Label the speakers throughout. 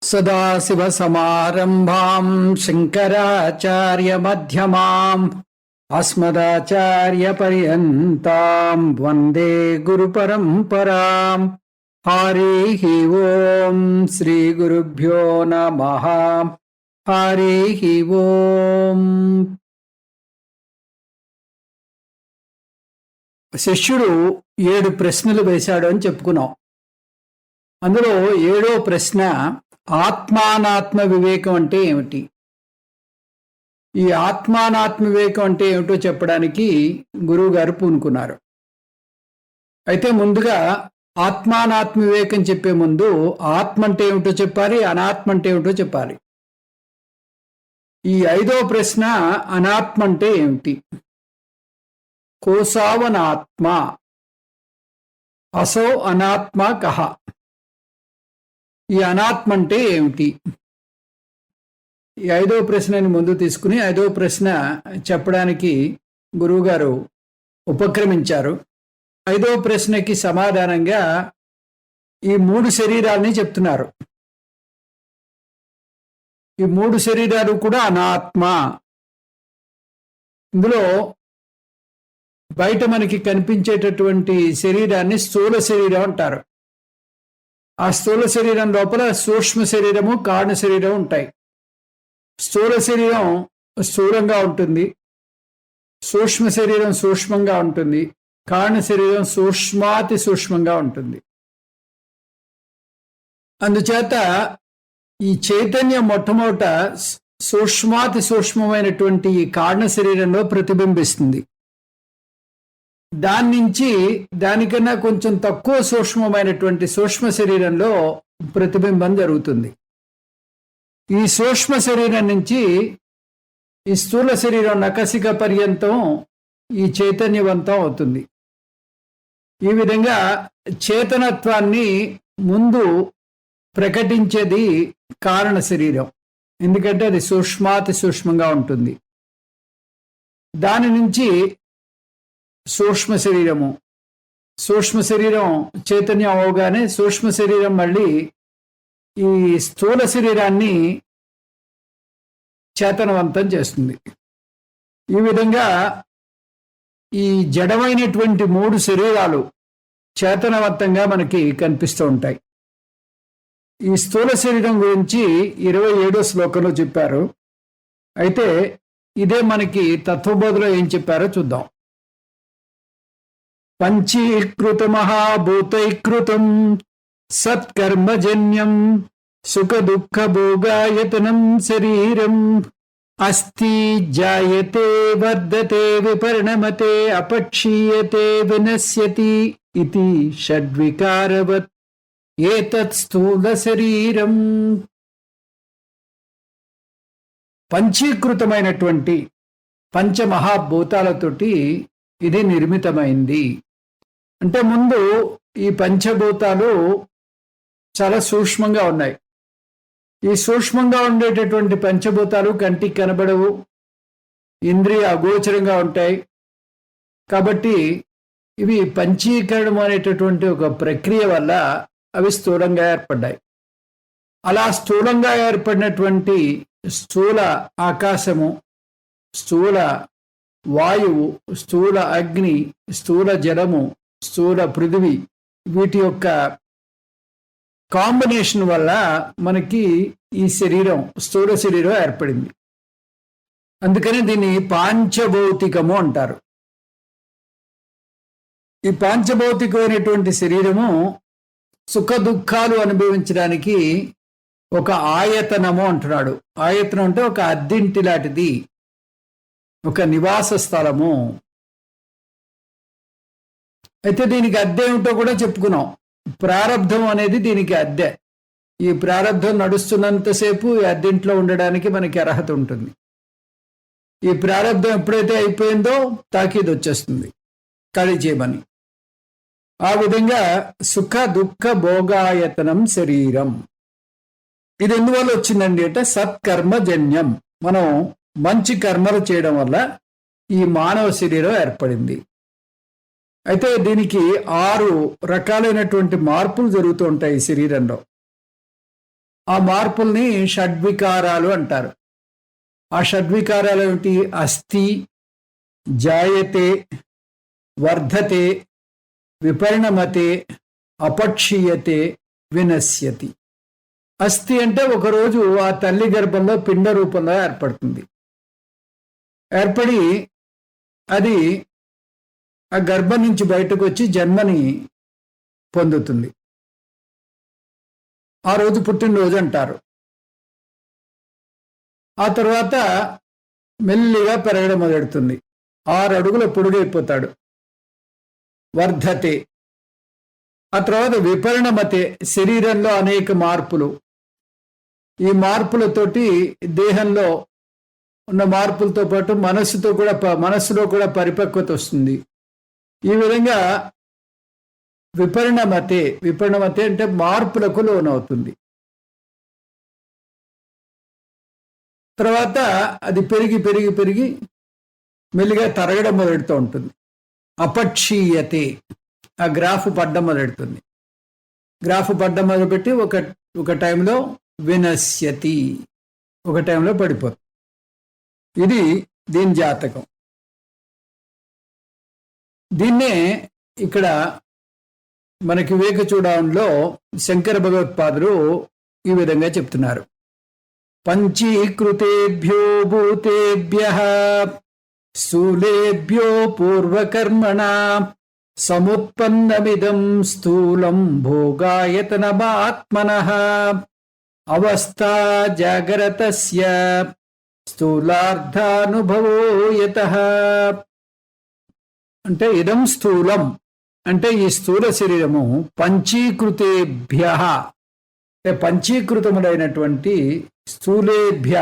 Speaker 1: సదాశివసమారంభాం శంకరాచార్యమధ్యమాం అస్మదాచార్యపర్యంతాం వందే గురుపరంపరాం. హరి ఓం శ్రీ గురుభ్యో నమః. హరి ఓం. శిష్యుడు 7 ప్రశ్నలు వేశాడు అని చెప్పుకున్నాం. అందులో 7వ ప్రశ్న, ఆత్మానాత్మ వివేకం అంటే ఏమిటి? ఈ ఆత్మానాత్మ వివేకం అంటే ఏమిటో చెప్పడానికి గురువు గారు పూనుకున్నారు. అయితే ముందుగా ఆత్మానాత్మ వివేకం చెప్పే ముందు ఆత్మ అంటే ఏమిటో చెప్పాలి, అనాత్మ అంటే ఏమిటో చెప్పాలి. ఈ 5వ ప్రశ్న, అనాత్మ అంటే ఏమిటి? కోసావనాత్మ అసౌ అనాత్మ కహ. ఈ అనాత్మ అంటే ఏమిటి? ఈ 5వ ప్రశ్నని ముందు తీసుకుని 5వ ప్రశ్న చెప్పడానికి గురువుగారు ఉపక్రమించారు. 5వ ప్రశ్నకి సమాధానంగా ఈ 3 శరీరాలని చెప్తున్నారు. ఈ 3 శరీరాలు కూడా అనాత్మ. ఇందులో బయట మనకి కనిపించేటటువంటి శరీరాన్ని స్థూల శరీరం అంటారు. ఆ స్థూల శరీరం లోపల సూక్ష్మ శరీరము, కారణ శరీరం ఉంటాయి. స్థూల శరీరం స్థూలంగా ఉంటుంది, సూక్ష్మ శరీరం సూక్ష్మంగా ఉంటుంది, కారణ శరీరం సూక్ష్మాతి సూక్ష్మంగా ఉంటుంది. అందుచేత ఈ చైతన్యం మొట్టమొదట సూక్ష్మాతి సూక్ష్మమైనటువంటి ఈ కారణ శరీరంలో ప్రతిబింబిస్తుంది. దాని నుంచి దానికన్నా కొంచెం తక్కువ సూక్ష్మమైనటువంటి సూక్ష్మ శరీరంలో ప్రతిబింబం జరుగుతుంది. ఈ సూక్ష్మ శరీరం నుంచి ఈ స్థూల శరీరం నకసిక పర్యంతం ఈ చైతన్యవంతం అవుతుంది. ఈ విధంగా చేతనత్వాన్ని ముందు ప్రకటించేది కారణ శరీరం, ఎందుకంటే అది సూక్ష్మాతి సూక్ష్మంగా ఉంటుంది. దాని నుంచి సూక్ష్మ శరీరము, సూక్ష్మ శరీరం చైతన్యం అవగానే సూక్ష్మ శరీరం మళ్ళీ ఈ స్థూల శరీరాన్ని చేతనవంతం చేస్తుంది. ఈ విధంగా ఈ జడమైనటువంటి 3 శరీరాలు చేతనవంతంగా మనకి కనిపిస్తూ ఉంటాయి. ఈ స్థూల శరీరం గురించి 27వ శ్లోకంలో చెప్పారు. అయితే ఇదే మనకి తత్వబోధలో ఏం చెప్పారో చూద్దాం. పంచీకృత మహాభూతైకృతం సత్కర్మజన్యం సుఖ దుఃఖ భోగాయతనం శరీరం అస్తి జాయతే వర్ధతే విపరిణమతే అపక్షీయతే వినశ్యతి ఇతి షడ్వికారవత్ ఏతత్ స్థూల శరీరం. పంచీకృతమైనటువంటి పంచమహాభూతాలతోటి ఇది నిర్మితమైంది. అంటే ముందు ఈ పంచభూతాలు చాలా సూక్ష్మంగా ఉన్నాయి. ఈ సూక్ష్మంగా ఉండేటటువంటి పంచభూతాలు కంటికి కనబడవు, ఇంద్రియ అగోచరంగా ఉంటాయి. కాబట్టి ఇవి పంచీకరణం అనేటటువంటి ఒక ప్రక్రియ వల్ల అవి స్థూలంగా ఏర్పడ్డాయి. అలా స్థూలంగా ఏర్పడినటువంటి స్థూల ఆకాశము, స్థూల వాయువు, స్థూల అగ్ని, స్థూల జలము, స్థూల పృథివీ, వీటి యొక్క కాంబినేషన్ వల్ల మనకి ఈ శరీరం, స్థూల శరీరం ఏర్పడింది. అందుకని దీన్ని పాంచభౌతికము అంటారు. ఈ పాంచభౌతికమైనటువంటి శరీరము సుఖ దుఃఖాలు అనుభవించడానికి ఒక ఆయతనము అంటున్నాడు. ఆయతనం అంటే ఒక అద్దింటి లాంటిది, ఒక నివాస స్థలము. అయితే దీనికి అద్దె ఏమిటో కూడా చెప్పుకున్నాం. ప్రారబ్ధం అనేది దీనికి అద్దె. ఈ ప్రారబ్ధం నడుస్తున్నంతసేపు ఈ అద్దెంట్లో ఉండడానికి మనకి అర్హత ఉంటుంది. ఈ ప్రారబ్ధం ఎప్పుడైతే అయిపోయిందో తాకీదు వచ్చేస్తుంది ఖాళీ చేయమని. ఆ విధంగా సుఖ దుఃఖ భోగాయతనం శరీరం. ఇది ఎందువల్ల వచ్చిందండి అంటే సత్కర్మజన్యం. మనం మంచి కర్మలు చేయడం వల్ల ఈ మానవ శరీరం ఏర్పడింది. అయితే దీనికి 6 రకాలైనటువంటి మార్పులు జరుగుతూ ఉంటాయి ఈ శరీరంలో. ఆ మార్పుల్ని షడ్వికారాలు అంటారు. ఆ షడ్వికారాలు ఏమిటి? అస్థి, జాయతే, వర్ధతే, విపరిణమతే, అపక్షీయతే, వినశ్యతి. అస్థి అంటే ఒకరోజు ఆ తల్లి గర్భంలో పిండ రూపంలో ఏర్పడుతుంది. ఏర్పడి అది ఆ గర్భం నుంచి బయటకు వచ్చి జన్మని పొందుతుంది. ఆ రోజు పుట్టినరోజు అంటారు. ఆ తర్వాత మెల్లిగా పెరగడం మొదలెడుతుంది. 6 అడుగుల పొడుగైపోతాడు. వర్ధతే. ఆ తర్వాత విపరిణమతే, శరీరంలో అనేక మార్పులు. ఈ మార్పులతోటి దేహంలో ఉన్న మార్పులతో పాటు మనస్సులో కూడా పరిపక్వత వస్తుంది. ఈ విధంగా విపరిణమతే అంటే మార్పులకు లోనవుతుంది. తర్వాత అది పెరిగి మెల్లిగా తరగడం మొదలెడుతూ ఉంటుంది. అపక్షీయతే, ఆ గ్రాఫ్ పడ్డం మొదలెడుతుంది. గ్రాఫ్ పడ్డం మొదలుపెట్టి ఒక టైంలో వినశ్యతి, ఒక టైంలో పడిపోతుంది. ఇది దీని జాతకం. దీన్నే ఇక్కడ మనకి వివేక చూడడంలో శంకర భగవత్పాదులు ఈ విధంగా చెప్తున్నారు. పంచీకృతేభ్యో భూతేభ్యః స్థూలేభ్యో పూర్వకర్మణ సముత్పన్నమిదం స్థూలం భోగాయతనమాత్మనః అవస్థా జాగరతస్య స్థూలార్థానుభవో యతః. అంటే ఇదం స్థూలం అంటే ఈ స్థూల శరీరము పంచీకృతేభ్యః అంటే పంచీకృతములైనటువంటి స్థూలేభ్య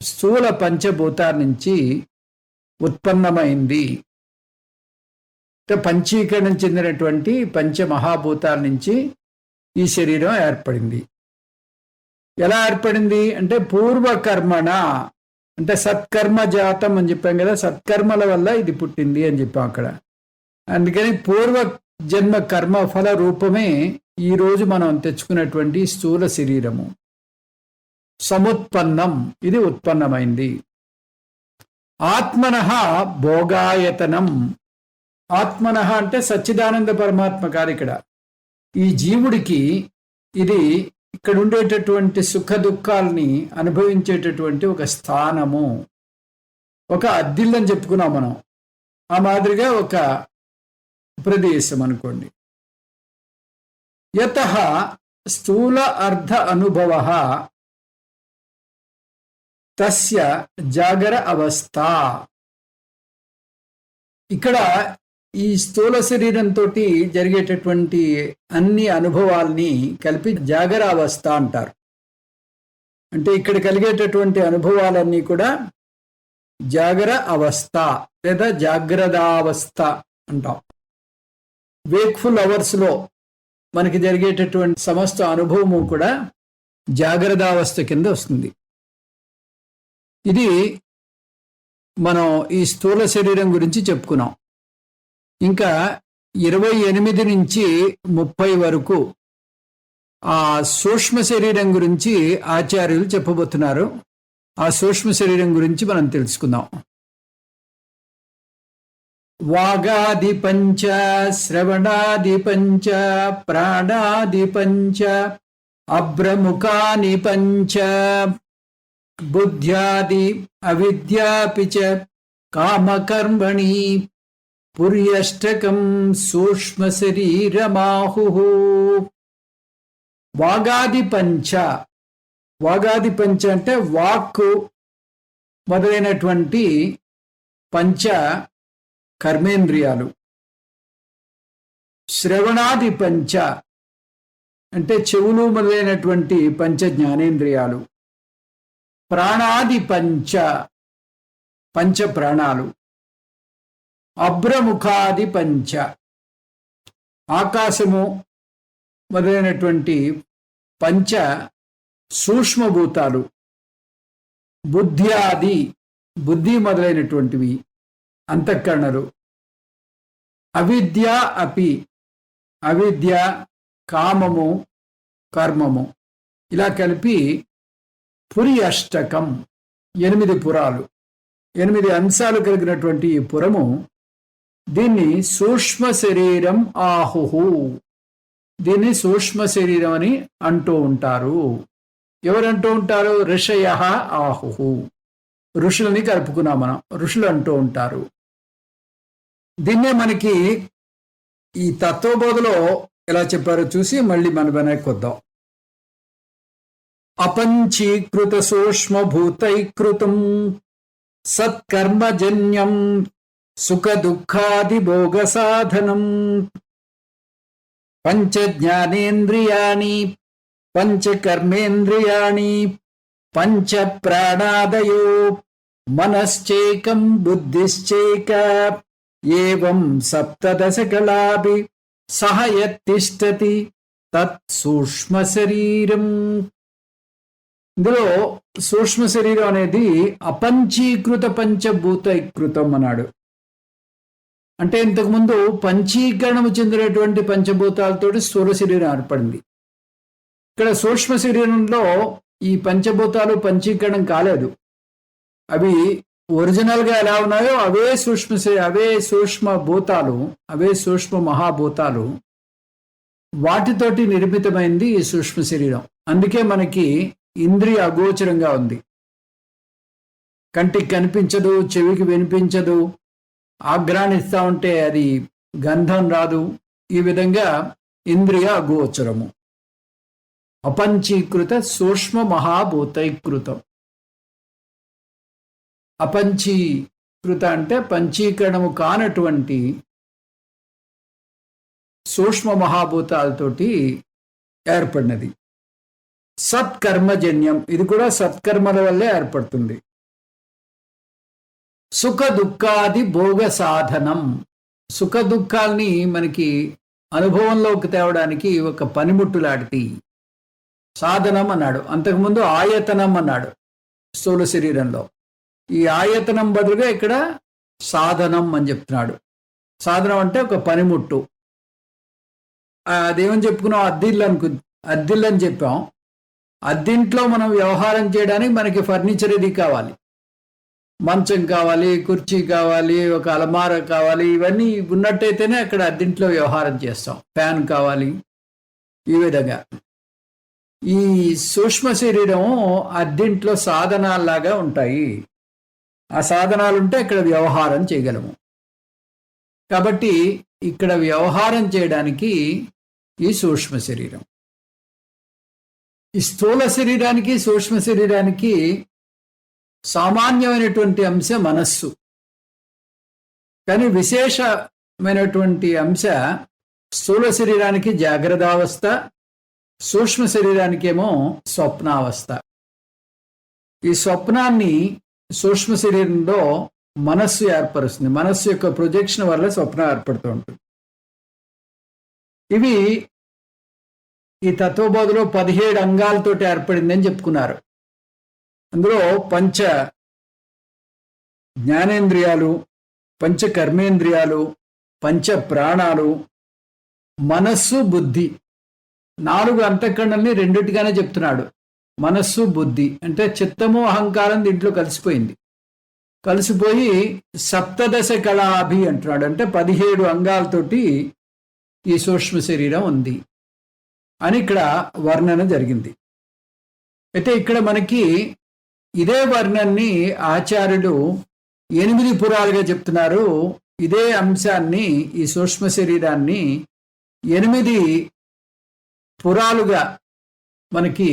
Speaker 1: స్థూల పంచభూతాల నుంచి ఉత్పన్నమైంది. అంటే పంచీకరణం చెందినటువంటి పంచమహాభూతాల నుంచి ఈ శరీరం ఏర్పడింది. ఎలా ఏర్పడింది అంటే పూర్వకర్మణ అంటే సత్కర్మ జాతం అని చెప్పాం కదా, సత్కర్మల వల్ల ఇది పుట్టింది అని చెప్పాం అక్కడ. అందుకని పూర్వ జన్మ కర్మ ఫల రూపమే ఈరోజు మనం తెచ్చుకున్నటువంటి స్థూల శరీరము. సముత్పన్నం, ఇది ఉత్పన్నమైంది. ఆత్మనః భోగాయతనం. ఆత్మనః అంటే సచ్చిదానంద పరమాత్మ కాదు ఇక్కడ. ఈ జీవుడికి ఇది ఇక్కడ ఉండేటటువంటి సుఖ దుఃఖాలని అనుభవించేటటువంటి ఒక స్థానము, ఒక అద్దిల్లని చెప్పుకున్నాం మనం. ఆ మాదిరిగా ఒక ప్రదేశం అనుకోండి. యతః స్థూల అర్ధ అనుభవః తస్య జాగర అవస్థ. ఇక్కడ ఈ స్థూల శరీరంతో జరిగేటటువంటి అన్ని అనుభవాల్ని కలిపి జాగర అవస్థ అంటారు. అంటే ఇక్కడ కలిగేటటువంటి అనుభవాలన్నీ కూడా జాగర అవస్థ లేదా జాగ్రత్తావస్థ అంటాం. వేక్ఫుల్ అవర్స్లో మనకి జరిగేటటువంటి సమస్త అనుభవము కూడా జాగ్రత్తావస్థ కింద వస్తుంది. ఇది మనం ఈ స్థూల శరీరం గురించి చెప్పుకున్నాం. ఇంకా 28 నుంచి 30 వరకు ఆ సూక్ష్మ శరీరం గురించి ఆచార్యులు చెప్పబోతున్నారు. ఆ సూక్ష్మ శరీరం గురించి మనం తెలుసుకుందాం. వాగాది పంచ, శ్రవణాది పంచ, ప్రాణాది పంచ, అబ్రముఖాని పంచ, బుద్ధ్యాది అవిద్యాపి చ కామకర్మణి పుర్యష్టకం సూక్ష్మ శరీరమాహుః. వాగాది పంచ. వాగాది పంచ అంటే వాక్కు మొదలైనటువంటి పంచ కర్మేంద్రియాలు. శ్రవణాది పంచ అంటే చెవులు మొదలైనటువంటి పంచ జ్ఞానేంద్రియాలు. ప్రాణాది పంచ పంచ ప్రాణాలు. అబ్రముఖాది పంచ ఆకాశము మొదలైనటువంటి పంచ సూక్ష్మభూతాలు. బుద్ధ్యాది బుద్ధి మొదలైనటువంటివి అంతఃకరణలు. అవిద్య అపి అవిద్య కామము కర్మము. ఇలా కలిపి పురి అష్టకం, 8 పురాలు, 8 అంశాలు కలిగినటువంటి ఈ పురము, దీన్ని సూక్ష్మ శరీరం ఆహుహు, దీన్ని సూక్ష్మ శరీరం అని అంటూ ఉంటారు. ఎవరంటూ ఉంటారు? ఋషయ ఆహుహు, ఋషులని కలుపుకున్నాం మనం, ఋషులు అంటూ ఉంటారు. దీన్నే మనకి ఈ తత్వబోధలో ఎలా చెప్పారో చూసి మళ్ళీ మన వెనక్కి వద్దాం. అపంచీకృత సూక్ష్మభూతైకృతం సత్కర్మజన్యం సుఖ దుఃఖాది భోగ సాధనం పంచ జ్ఞానేంద్రియాణి పంచ కర్మేంద్రియాణి పంచ ప్రాణాదయో మనశ్చేకం బుద్ధిశ్చేక ఏవం సప్తదశ కళాభి సహయతిష్టతి తత్ సూక్ష్మ శరీరం. ఇందులో సూక్ష్మ శరీరం అనేది అపంచీకృత పంచభూతైకృతం అన్నాడు. అంటే ఇంతకుముందు పంచీకరణము చెందినటువంటి పంచభూతాలతోటి స్థూల శరీరం ఏర్పడింది. ఇక్కడ సూక్ష్మ శరీరంలో ఈ పంచభూతాలు పంచీకరణం కాలేదు. అవి ఒరిజినల్గా ఎలా ఉన్నాయో అవే సూక్ష్మ భూతాలు, అవే సూక్ష్మ మహాభూతాలు, వాటితోటి నిర్మితమైంది ఈ సూక్ష్మ శరీరం. అందుకే మనకి ఇంద్రియ అగోచరంగా ఉంది. కంటికి కనిపించదు, చెవికి వినిపించదు, ఆగ్రానిస్తా ఉంటే అది గంధం రాదు. ఈ విధంగా ఇంద్రియ అగోచరము. అపంచీకృత సూక్ష్మ మహాభూతైకృతం. అపంచీకృత అంటే పంచీకరణము కానటువంటి సూక్ష్మ మహాభూతాలతోటి ఏర్పడినది. సత్కర్మజన్యం, ఇది కూడా సత్కర్మల వల్లే ఏర్పడుతుంది. సుఖ దుఃఖాది భోగ సాధనం, సుఖ దుఃఖాల్ని మనకి అనుభవంలోకి తేవడానికి ఒక పనిముట్టులాంటి సాధనం అన్నాడు. అంతకుముందు ఆయతనం అన్నాడు స్థూల శరీరంలో. ఈ ఆయతనం బదులుగా ఇక్కడ సాధనం అని చెప్తున్నాడు. సాధనం అంటే ఒక పనిముట్టు. అదేమని చెప్పుకున్నాం? అద్దిల్లు అని చెప్పాం. అద్దింట్లో మనం వ్యవహారం చేయడానికి మనకి ఫర్నిచర్ ఇది కావాలి. మంచం కావాలి, కుర్చీ కావాలి, ఒక అలమార కావాలి. ఇవన్నీ ఉన్నట్టయితేనే అక్కడ అద్దింట్లో వ్యవహారం చేస్తాం. ఫ్యాన్ కావాలి. ఈ విధంగా ఈ సూక్ష్మ శరీరం అద్దింట్లో సాధనాల్లాగా ఉంటాయి. ఆ సాధనాలు ఉంటే ఇక్కడ వ్యవహారం చేయగలము. కాబట్టి ఇక్కడ వ్యవహారం చేయడానికి ఈ సూక్ష్మ శరీరం. ఈ స్థూల శరీరానికి సూక్ష్మ శరీరానికి సామాన్యమైనటువంటి అంశ మనస్సు. కానీ విశేషమైనటువంటి అంశ స్థూల శరీరానికి జాగ్రత్తావస్థ, సూక్ష్మ శరీరానికేమో స్వప్నావస్థ. ఈ స్వప్నాన్ని సూక్ష్మ శరీరంలో మనస్సు ఏర్పరుస్తుంది. మనస్సు యొక్క ప్రొజెక్షన్ వల్ల స్వప్నం ఏర్పడుతూ ఉంటుంది. ఇవి ఈ తత్వబోధలో 17 అంగాలతోటి ఏర్పడిందని చెప్పుకున్నారు. అందులో పంచ జ్ఞానేంద్రియాలు, పంచ కర్మేంద్రియాలు, పంచ ప్రాణాలు, మనస్సు, బుద్ధి, 4 అంతఃకరణల్ని రెండిటిగానే చెప్తున్నాడు. మనస్సు, బుద్ధి అంటే చిత్తము అహంకారం దీంట్లో కలిసిపోయి సప్తదశ కళాభి అంటున్నాడు. అంటే 17 అంగాలతోటి ఈ సూక్ష్మ శరీరం ఉంది అని ఇక్కడ వర్ణన జరిగింది. అయితే ఇక్కడ మనకి ఇదే వర్ణన్ని ఆచార్యులు 8 పురాలుగా చెప్తున్నారు. ఇదే అంశాన్ని, ఈ సూక్ష్మ శరీరాన్ని 8 పురాలుగా మనకి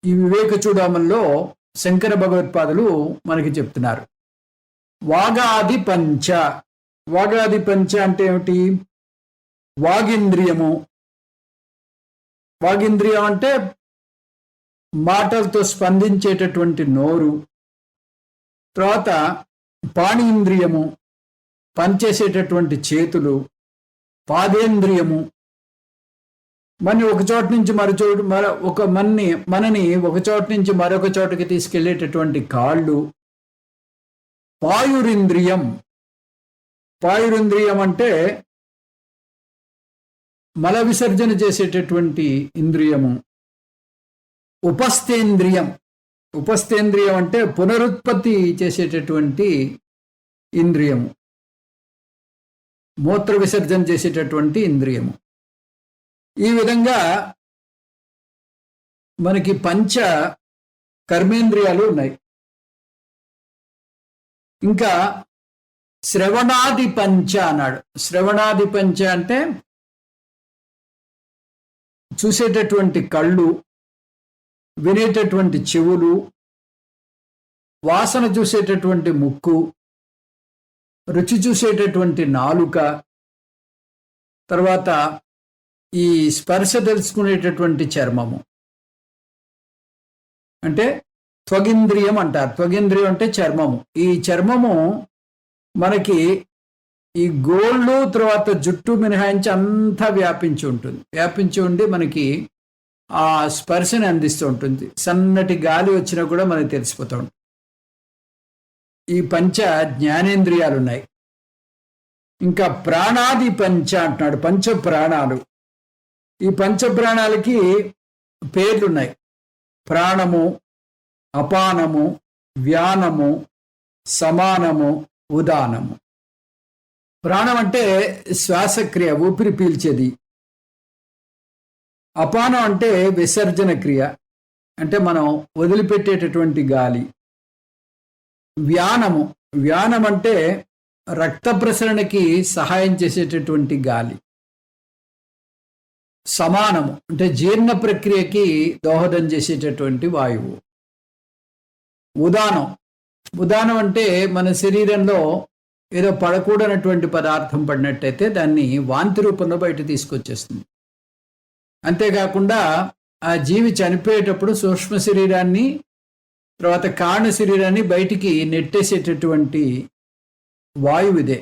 Speaker 1: ఈ వివేక చూడమల్లో శంకర భగవత్పాదులు మనకి చెప్తున్నారు. వాగాది పంచ. వాగాది పంచ అంటే ఏమిటి? వాగింద్రియము. వాగింద్రియం అంటే మాటలతో స్పందించేటటువంటి నోరు. తర్వాత పాణీంద్రియము, పనిచేసేటటువంటి చేతులు. పాదేంద్రియము, మనని ఒక చోట నుంచి మనని ఒక చోట నుంచి మరొక చోటకి తీసుకెళ్లేటటువంటి కాళ్ళు. పాయురింద్రియం. పాయురింద్రియం అంటే మల విసర్జన చేసేటటువంటి ఇంద్రియము. ఉపస్థేంద్రియం. ఉపస్థేంద్రియం అంటే పునరుత్పత్తి చేసేటటువంటి ఇంద్రియము, మూత్ర విసర్జన చేసేటటువంటి ఇంద్రియము. ఈ విధంగా మనకి పంచ కర్మేంద్రియాలు ఉన్నాయి. ఇంకా శ్రవణాది పంచ అన్నాడు. శ్రవణాది పంచ అంటే చూసేటటువంటి కళ్ళు, వినేటటువంటి చెవులు, వాసన చూసేటటువంటి ముక్కు, రుచి చూసేటటువంటి నాలుక, తర్వాత ఈ స్పర్శ తెలుసుకునేటటువంటి చర్మము, అంటే త్వగింద్రియం అంటారు. త్వగింద్రియం అంటే చర్మము. ఈ చర్మము మనకి ఈ గోళ్ళు తర్వాత జుట్టు మినహాయించి అంతా వ్యాపించి ఉంటుంది. వ్యాపించి ఉండి మనకి ఆ స్పర్శని అందిస్తూ ఉంటుంది. సన్నటి గాలి వచ్చినా కూడా మనకి తెలిసిపోతూ ఉంటుంది. ఈ పంచ జ్ఞానేంద్రియాలు ఉన్నాయి. ఇంకా ప్రాణాది పంచ అంటున్నాడు. పంచ ప్రాణాలు. ఈ పంచ ప్రాణాలకి పేర్లున్నాయి. ప్రాణము, అపానము, వ్యానము, సమానము, ఉదానము. ప్రాణం అంటే శ్వాసక్రియ, ఊపిరి పీల్చేది. అపానం అంటే విసర్జన క్రియ, అంటే మనం వదిలిపెట్టేటటువంటి గాలి. వ్యానము, వ్యానం అంటే రక్త ప్రసరణకి సహాయం చేసేటటువంటి గాలి. సమానము అంటే జీర్ణ ప్రక్రియకి దోహదం చేసేటటువంటి వాయువు. ఉదానం, ఉదానం అంటే మన శరీరంలో ఏదో పడకూడనటువంటి పదార్థం పడినట్టయితే దాన్ని వాంతి రూపంలో బయట తీసుకొచ్చేస్తుంది. అంతేకాకుండా ఆ జీవి చనిపోయేటప్పుడు సూక్ష్మ శరీరాన్ని తర్వాత కారణ శరీరాన్ని బయటికి నెట్టేసేటటువంటి వాయువు ఇదే.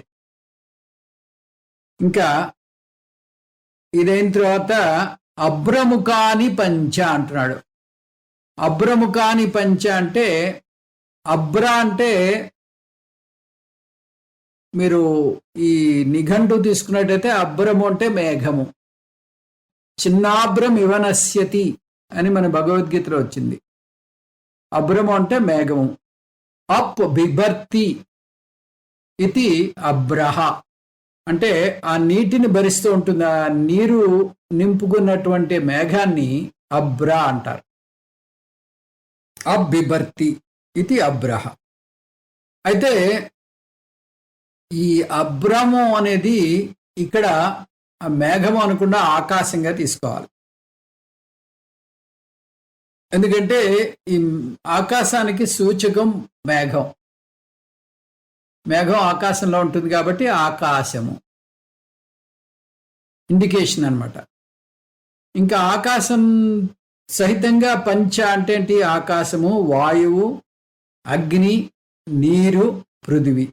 Speaker 1: ఇంకా ఇదైన తర్వాత అభ్రముఖాని పంచ అంటున్నాడు. అభ్రముఖాని పంచ అంటే అభ్ర అంటే మీరు ఈ నిఘంటు తీసుకున్నట్టయితే అభ్రము అంటే మేఘము. చిన్నాభ్రం ఇవనశ్యతి అని మన భగవద్గీతలో వచ్చింది. అభ్రము అంటే మేఘము. అప్ బిభర్తి ఇది అభ్రహ అంటే ఆ నీటిని భరిస్తూ ఉంటుంది. ఆ నీరు నింపుకున్నటువంటి మేఘాన్ని అభ్ర అంటారు. అబ్బిభర్తి ఇది అభ్రహ. అయితే ఈ అభ్రము అనేది ఇక్కడ మేఘము అనకుండా ఆకాశంగా తీసుకోవాలి. ఎందుకంటే ఈ ఆకాశానికి సూచకం మేఘం. మేఘం ఆకాశంలో ఉంటుంది కాబట్టి ఆకాశము ఇండికేషన్ అన్నమాట. ఇంకా ఆకాశం సహితంగా పంచ అంటే ఏంటి? ఆకాశము, వాయువు, అగ్ని, నీరు, పృథివీ.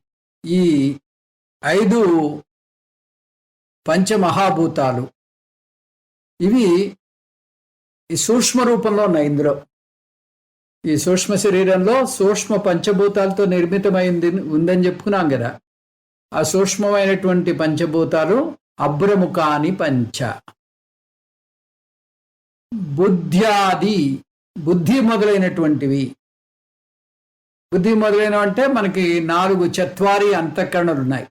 Speaker 1: ఈ 5 పంచమహాభూతాలు ఇవి ఈ సూక్ష్మ రూపంలో ఉన్నాయి. ఇందులో ఈ సూక్ష్మ శరీరంలో సూక్ష్మ పంచభూతాలతో నిర్మితమైంది ఉందని చెప్పుకున్నాం కదా. ఆ సూక్ష్మమైనటువంటి పంచభూతాలు అభ్రముఖాని పంచ. బుద్ధ్యాది, బుద్ధి మొదలైనటువంటివి. బుద్ధి మొదలైనవంటే మనకి 4 చత్వారి అంతఃకరణలు ఉన్నాయి.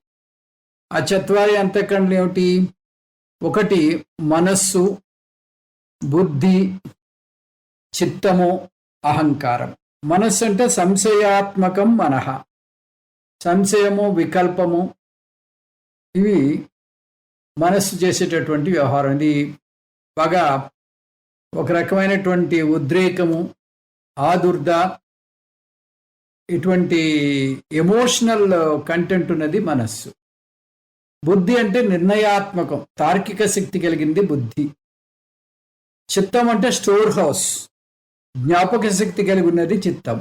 Speaker 1: ఆ చత్వారి అంతఃకరణలు ఏమిటి? 1 మనస్సు, బుద్ధి, చిత్తము, అహంకారం. మనస్సు అంటే సంశయాత్మకం మనః. సంశయము, వికల్పము ఇవి మనస్సు చేసేటటువంటి వ్యవహారం. ఇది బాగా ఒక రకమైనటువంటి ఉద్రేకము, ఆదుర్ద, ఇటువంటి ఎమోషనల్ కంటెంట్ ఉన్నది మనస్సు. బుద్ధి అంటే నిర్ణయాత్మకం, తార్కిక శక్తి కలిగింది బుద్ధి. చిత్తం అంటే స్టోర్ హౌస్, జ్ఞాపక శక్తి కలిగి ఉన్నది చిత్తం.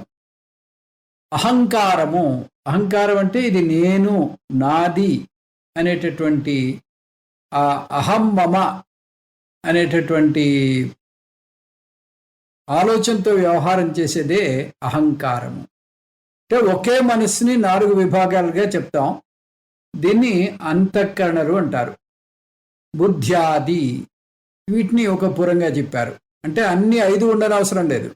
Speaker 1: అహంకారము, అహంకారం అంటే ఇది నేను, నాది అనేటటువంటి ఆ అహం మమ అనేటటువంటి ఆలోచనతో వ్యవహారం చేసేదే అహంకారము. అంటే ఒకే మనస్సుని 4 విభాగాలుగా చెప్తాం. దీన్ని అంతఃకరణలు అంటారు. బుద్ధ్యాది వీటిని ఒక పురంగా చెప్పారు. అంటే అన్ని 5 ఉండనవసరం లేదు.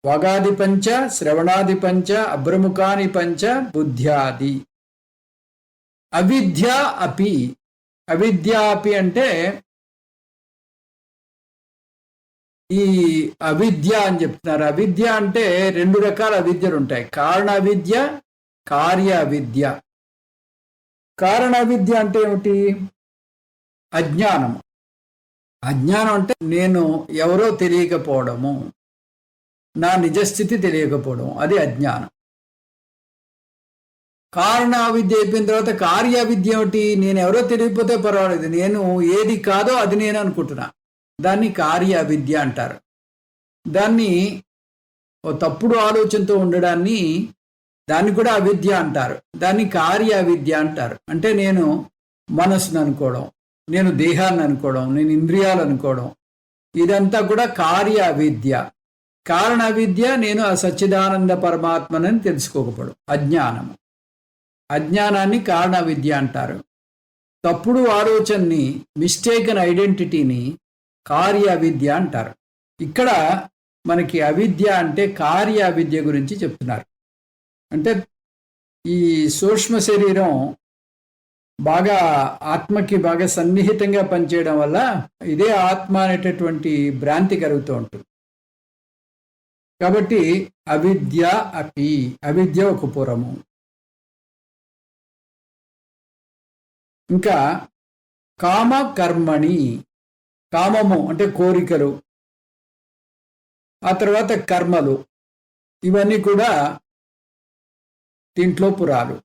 Speaker 1: వాగాది పంచ, శ్రవణాది పంచ, అభ్రముఖాని పంచ, బుద్ధ్యాది. అవిద్య అపి. అవిద్య అపి అంటే ఈ అవిద్య అని చెప్తున్నారు. అవిద్య అంటే 2 రకాల అవిద్యలు ఉంటాయి. కారణ అవిద్య, కార్య అవిద్య. కారణ అవిద్య అంటే ఏమిటి? అజ్ఞానము. అజ్ఞానం అంటే నేను ఎవరో తెలియకపోవడము, నా నిజస్థితి తెలియకపోవడం, అది అజ్ఞానం. కారణ అవిద్య అయిపోయిన తర్వాత కార్య అవిద్య ఏమిటి? నేను ఎవరో తెలియకపోతే పర్వాలేదు, నేను ఏది కాదో అది నేను అనుకుంటున్నా, దాన్ని కార్య అవిద్య అంటారు. దాన్ని ఓ తప్పుడు ఆలోచనతో ఉండడాన్ని దాన్ని కూడా అవిద్య అంటారు. దాన్ని కార్య అవిద్య అంటారు. అంటే నేను మనసును అనుకోవడం, నేను దేహాన్ని అనుకోవడం, నేను ఇంద్రియాలు అనుకోవడం, ఇదంతా కూడా కార్య అవిద్య. కారణ అవిద్య నేను ఆ సచ్చిదానంద పరమాత్మనని తెలుసుకోకపోవడం, అజ్ఞానము. అజ్ఞానాన్ని కారణ విద్య అంటారు. తప్పుడు ఆలోచనని, మిస్టేకన్ ఐడెంటిటీని కార్య అవిద్య అంటారు. ఇక్కడ మనకి అవిద్య అంటే కార్య అవిద్య గురించి చెప్తున్నారు. అంటే ఈ సూక్ష్మ శరీరం బాగా ఆత్మకి బాగా సన్నిహితంగా పనిచేయడం వల్ల ఇదే ఆత్మ అనేటటువంటి భ్రాంతి కలుగుతూ ఉంటుంది. కాబట్టి అవిద్య అపి, అవిద్య ఒక పురము. ఇంకా కామ కర్మణి, కామము అంటే కోరికలు, ఆ తర్వాత కర్మలు, ఇవన్నీ కూడా దీంట్లో పురాలు.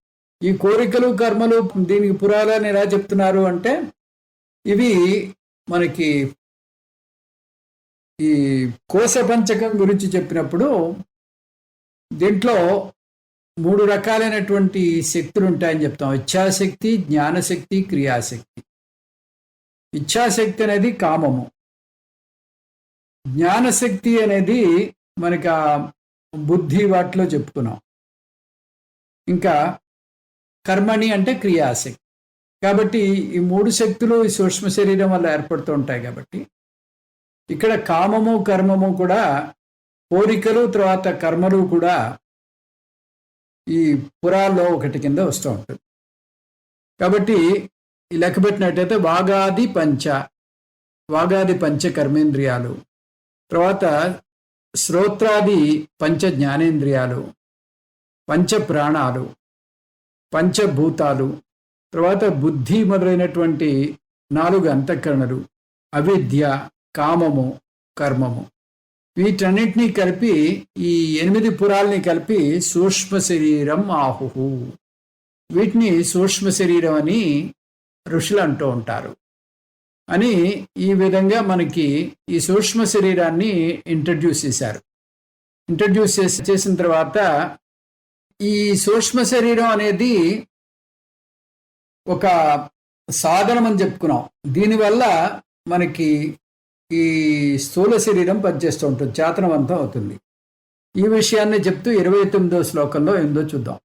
Speaker 1: ఈ కోరికలు కర్మలు దీనికి పురాలు అని ఎలా చెప్తున్నారు అంటే, ఇవి మనకి ఈ కోశ పంచకం గురించి చెప్పినప్పుడు దీంట్లో 3 రకాలైనటువంటి శక్తులు ఉంటాయని చెప్తాం. ఇచ్ఛాశక్తి, జ్ఞానశక్తి, క్రియాశక్తి. ఇచ్ఛాశక్తి అనేది కామము, జ్ఞానశక్తి అనేది మనకి ఆ బుద్ధి వాటిలో చెప్పుకున్నాం. ఇంకా కర్మణి అంటే క్రియాశక్తి. కాబట్టి ఈ 3 శక్తులు ఈ సూక్ష్మ శరీరం వల్ల ఏర్పడుతూ ఉంటాయి. కాబట్టి ఇక్కడ కామము కర్మము కూడా, కోరికలు తర్వాత కర్మలు కూడా ఈ పురాల్లో ఒకటి కింద వస్తూ ఉంటుంది. కాబట్టి ఈ లెక్క పెట్టినట్టయితే వాగాది పంచ కర్మేంద్రియాలు, తర్వాత శ్రోత్రాది పంచ జ్ఞానేంద్రియాలు, పంచ ప్రాణాలు, పంచభూతాలు, తర్వాత బుద్ధి మొదలైనటువంటి 4 అంతఃకరణలు, అవిద్య, కామము, కర్మము, వీటన్నిటినీ కలిపి ఈ 8 పురాల్ని కలిపి సూక్ష్మ శరీరం ఆహుహు. వీటిని సూక్ష్మ శరీరం అని ఋషులు అంటూ ఉంటారు. అని ఈ విధంగా మనకి ఈ సూక్ష్మ శరీరాన్ని ఇంట్రడ్యూస్ చేశారు. ఇంట్రడ్యూస్ చేసిన తర్వాత ఈ సూక్ష్మ శరీరం అనేది ఒక సాధనం అని చెప్పుకున్నాం. దీనివల్ల మనకి ఈ స్థూల శరీరం పనిచేస్తూ ఉంటుంది, చేతనవంతం అవుతుంది. ఈ విషయాన్ని చెప్తూ 29వ శ్లోకంలో ఏందో చూద్దాం.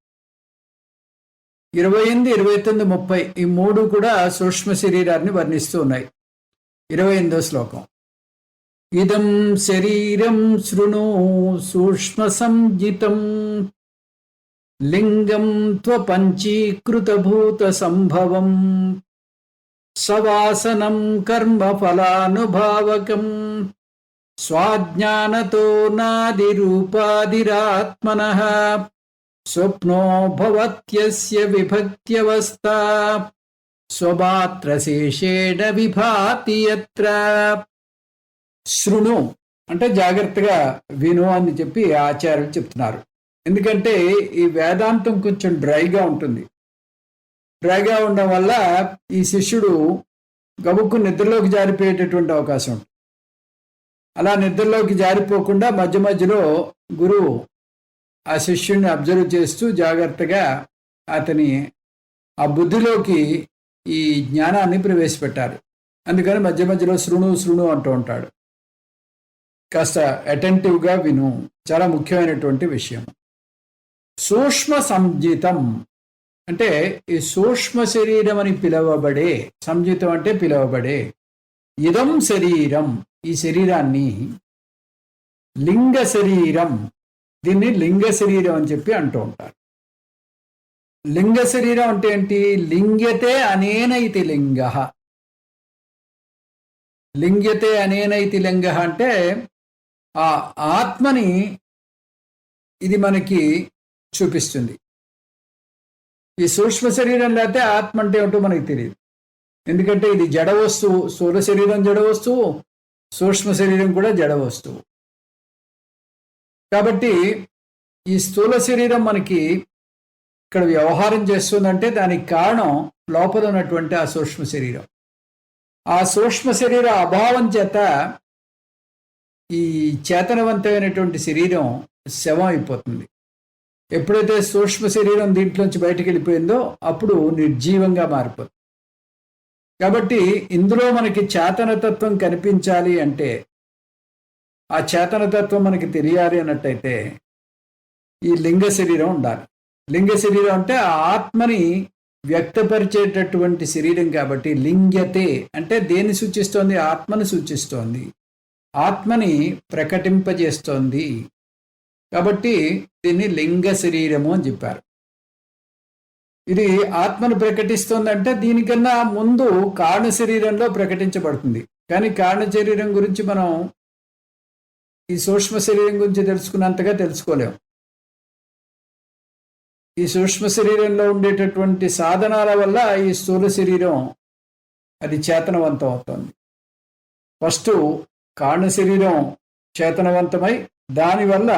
Speaker 1: 28, 29, 30 ఈ 3 కూడా సూక్ష్మ శరీరాన్ని వర్ణిస్తూ ఉన్నాయి. 28వ శ్లోకం. ఇదం శరీరం శృణు సూక్ష్మ సంజితం లింగం త్వపంచీకృతభూత సంభవం సవాసనం కర్మ ఫలానుభావకం స్వాజ్ఞానతో నాదిరూపాదిరాత్మనః స్వప్నో భవత్యస్య విభక్త్యవస్థా స్వమాత్రశేషేణ విభాతి యత్ర. శృణు అంటే జాగ్రత్తగా విను అని చెప్పి ఆచార్యులు చెప్తున్నారు. ఎందుకంటే ఈ వేదాంతం కొంచెం డ్రైగా ఉంటుంది. డ్రైగా ఉండడం వల్ల ఈ శిష్యుడు గబుక్కు నిద్రలోకి జారిపోయేటటువంటి అవకాశం ఉంటుంది. అలా నిద్రలోకి జారిపోకుండా మధ్య మధ్యలో గురువు ఆ శిష్యుడిని అబ్జర్వ్ చేస్తూ జాగ్రత్తగా అతని ఆ బుద్ధిలోకి ఈ జ్ఞానాన్ని ప్రవేశపెట్టాలి. అందుకని మధ్య మధ్యలో శృణు అంటూ ఉంటాడు. కాస్త అటెంటివ్గా విను, చాలా ముఖ్యమైనటువంటి విషయం. సూక్ష్మ సంజితం అంటే ఈ సూక్ష్మ శరీరం అని పిలవబడే, సంజితం అంటే పిలవబడే, ఇదం శరీరం ఈ శరీరాన్ని లింగ శరీరం, దీన్ని లింగ శరీరం అని చెప్పి అంటూ ఉంటారు. లింగ శరీరం అంటే ఏంటి? లింగ్యతే అనేన ఇతి లింగ. లింగ్యతే అనేన ఇతి లింగ అంటే ఆ ఆత్మని ఇది మనకి చూపిస్తుంది. ఈ సూక్ష్మ శరీరం లేకపోతే ఆత్మ అంటే ఏమిటో మనకి తెలియదు. ఎందుకంటే ఇది జడ వస్తువు, స్థూల శరీరం జడ వస్తువు, సూక్ష్మ శరీరం కూడా జడ వస్తువు. కాబట్టి ఈ స్థూల శరీరం మనకి ఇక్కడ వ్యవహారం చేస్తుందంటే దానికి కారణం లోపల ఉన్నటువంటి ఆ సూక్ష్మ శరీరం. ఆ సూక్ష్మ శరీర అభావం చేత ఈ చేతనవంతమైనటువంటి శరీరం శవం అయిపోతుంది. ఎప్పుడైతే సూక్ష్మ శరీరం దీంట్లోంచి బయటకు వెళ్ళిపోయిందో అప్పుడు నిర్జీవంగా మారిపోతుంది. కాబట్టి ఇందులో మనకి చేతనతత్వం కనిపించాలి అంటే, ఆ చేతనతత్వం మనకి తెలియాలి అన్నట్టయితే ఈ లింగ శరీరం ఉండాలి. లింగ శరీరం అంటే ఆ ఆత్మని వ్యక్తపరిచేటటువంటి శరీరం. కాబట్టి లింగ్యతే అంటే దేన్ని సూచిస్తోంది? ఆత్మని సూచిస్తోంది, ఆత్మని ప్రకటింపజేస్తోంది. కాబట్టి దీన్ని లింగ శరీరము అని చెప్పారు. ఇది ఆత్మను ప్రకటిస్తోందంటే దీనికన్నా ముందు కారణ శరీరంలో ప్రకటించబడుతుంది. కానీ కారణ శరీరం గురించి మనం ఈ సూక్ష్మ శరీరం గురించి తెలుసుకున్నంతగా తెలుసుకోలేం. ఈ సూక్ష్మ శరీరంలో ఉండేటటువంటి సాధనాల వల్ల ఈ స్థూల శరీరం అది చేతనవంతం అవుతుంది. ఫస్ట్ కారణ శరీరం చేతనవంతమై దానివల్ల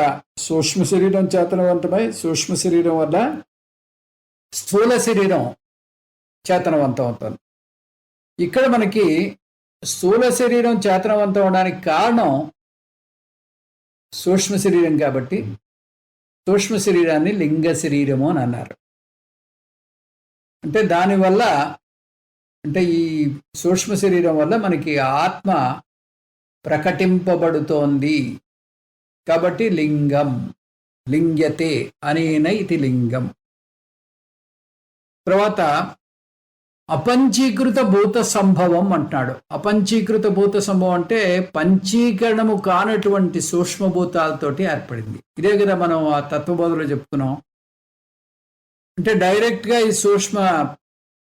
Speaker 1: సూక్ష్మ శరీరం చేతనవంతమై సూక్ష్మ శరీరం వల్ల స్థూల శరీరం చేతనవంతం అవుతుంది. ఇక్కడ మనకి స్థూల శరీరం చేతనవంతం అవడానికి కారణం సూక్ష్మ శరీరం. కాబట్టి సూక్ష్మ శరీరాన్ని లింగ శరీరము అని అన్నారు. అంటే దానివల్ల, అంటే ఈ సూక్ష్మ శరీరం వల్ల మనకి ఆత్మ ప్రకటింపబడుతోంది. కాబట్టి లింగం, లింగ్యతే అనేన ఇది లింగం. తర్వాత అపంచీకృత భూత సంభవం అంటున్నాడు. అపంచీకృత భూత సంభవం అంటే పంచీకరణము కానటువంటి సూక్ష్మభూతాలతోటి ఏర్పడింది. ఇదే కదా మనం ఆ తత్వబోధలో చెప్పుకున్నాం. అంటే డైరెక్ట్గా ఈ సూక్ష్మ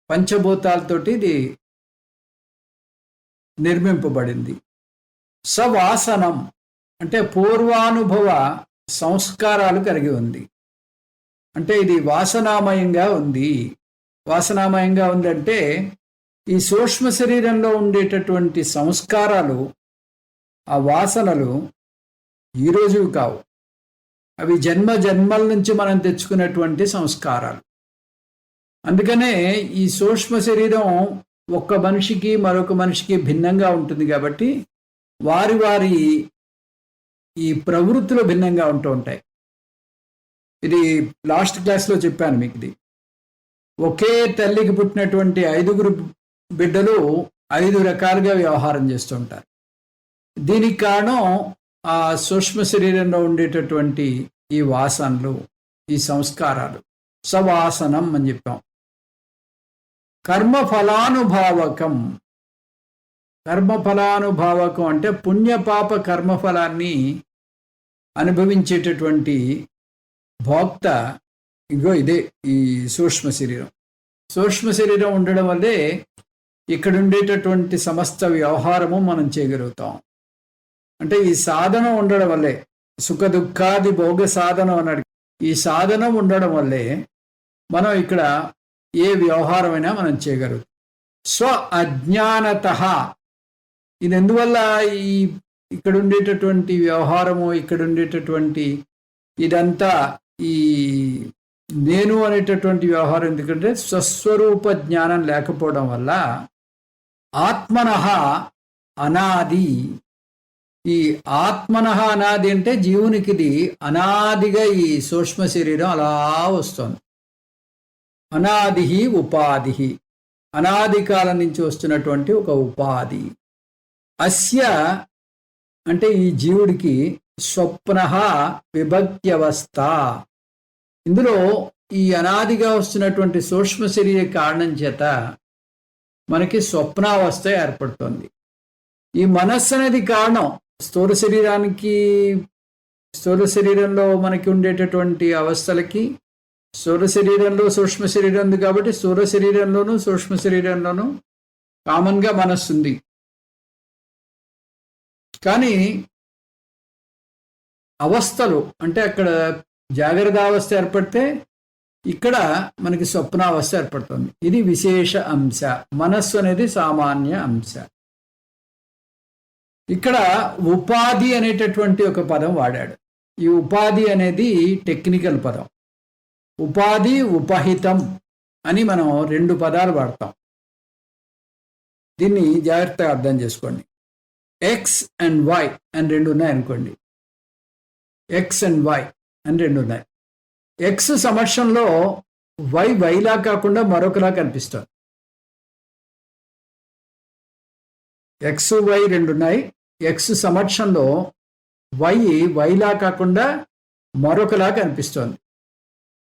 Speaker 1: పంచభూతాలతోటి ఇది నిర్మింపబడింది. సవాసనం అంటే పూర్వానుభవ సంస్కారాలు కలిగి ఉంది. అంటే ఇది వాసనామయంగా ఉంది. వాసనామయంగా ఉందంటే ఈ సూక్ష్మ శరీరంలో ఉండేటటువంటి సంస్కారాలు, ఆ వాసనలు ఈరోజువి కావు. అవి జన్మ జన్మల నుంచి మనం తెచ్చుకున్నటువంటి సంస్కారాలు. అందుకనే ఈ సూక్ష్మ శరీరం ఒక్క మనిషికి మరొక మనిషికి భిన్నంగా ఉంటుంది. కాబట్టి వారి వారి ఈ ప్రవృత్తులు భిన్నంగా ఉంటూ ఉంటాయి. ఇది లాస్ట్ క్లాస్లో చెప్పాను మీకు. ఇది ఒకే తల్లికి పుట్టినటువంటి 5 బిడ్డలు 5 రకాలుగా వ్యవహారం చేస్తుంటారు. దీనికి కారణం ఆ సూక్ష్మ శరీరంలో ఉండేటటువంటి ఈ వాసనలు, ఈ సంస్కారాలు. సవాసనం అని చెప్పాం. కర్మఫలానుభావకం. కర్మఫలానుభావకం అంటే పుణ్యపాప కర్మఫలాన్ని అనుభవించేటటువంటి భోక్త. ఇగో ఇదే ఈ సూక్ష్మ శరీరం. సూక్ష్మ శరీరం ఉండడం వల్లే ఇక్కడ ఉండేటటువంటి సమస్త వ్యవహారము మనం చేయగలుగుతాం. అంటే ఈ సాధనం ఉండడం వల్లే, సుఖ దుఃఖాది భోగ సాధనం అన్నాడు. ఈ సాధనం ఉండడం వల్లే మనం ఇక్కడ ఏ వ్యవహారమైనా మనం చేయగలుగుతాం. స్వ అజ్ఞానత. ఇది ఎందువల్ల ఈ ఇక్కడ ఉండేటటువంటి వ్యవహారము, ఇక్కడ ఉండేటటువంటి ఇదంతా ఈ నేను అనేటటువంటి వ్యవహారం ఎందుకంటే స్వస్వరూప జ్ఞానం లేకపోవడం వల్ల ఆత్మనః అనాది. ఈ ఆత్మనః అనాది అంటే జీవునికిది అనాదిగా ఈ సూక్ష్మ శరీరం అలా వస్తుంది. అనాది ఉపాధి, అనాది కాలం నుంచి వస్తున్నటువంటి ఒక ఉపాధి. అస్య అంటే ఈ జీవుడికి స్వప్న విభక్త్యవస్థ. ఇందులో ఈ అనాదిగా వస్తున్నటువంటి సూక్ష్మ శరీర కారణం చేత మనకి స్వప్నావస్థ ఏర్పడుతుంది. ఈ మనస్సు అనేది కారణం. స్థూల శరీరానికి, స్థూల శరీరంలో మనకి ఉండేటటువంటి అవస్థలకి, స్థూల శరీరంలో సూక్ష్మ శరీరం ఉంది కాబట్టి స్థూల శరీరంలోనూ సూక్ష్మ శరీరంలోనూ కామన్గా మనస్సు ఉంది. కానీ అవస్థలు అంటే అక్కడ జాగ్రత్త అవస్థ ఏర్పడితే ఇక్కడ మనకి స్వప్నావస్థ ఏర్పడుతుంది. ఇది విశేష అంశ. మనస్సు అనేది సామాన్య అంశ. ఇక్కడ ఉపాధి అనేటటువంటి ఒక పదం వాడాడు. ఈ ఉపాధి అనేది టెక్నికల్ పదం. ఉపాధి, ఉపహితం అని మనం 2 పదాలు వాడతాం. దీన్ని జాగ్రత్తగా అర్థం చేసుకోండి. ఎక్స్ అండ్ వై అని 2 ఉన్నాయనుకోండి. ఎక్స్ అండ్ వై అని 2 ఉన్నాయి. ఎక్స్ సమక్షంలో వై వైలా కాకుండా మరొకలా కనిపిస్తుంది. ఎక్స్ వై 2 ఉన్నాయి. ఎక్స్ సమక్షంలో వై వైలా కాకుండా మరొకలా కనిపిస్తోంది.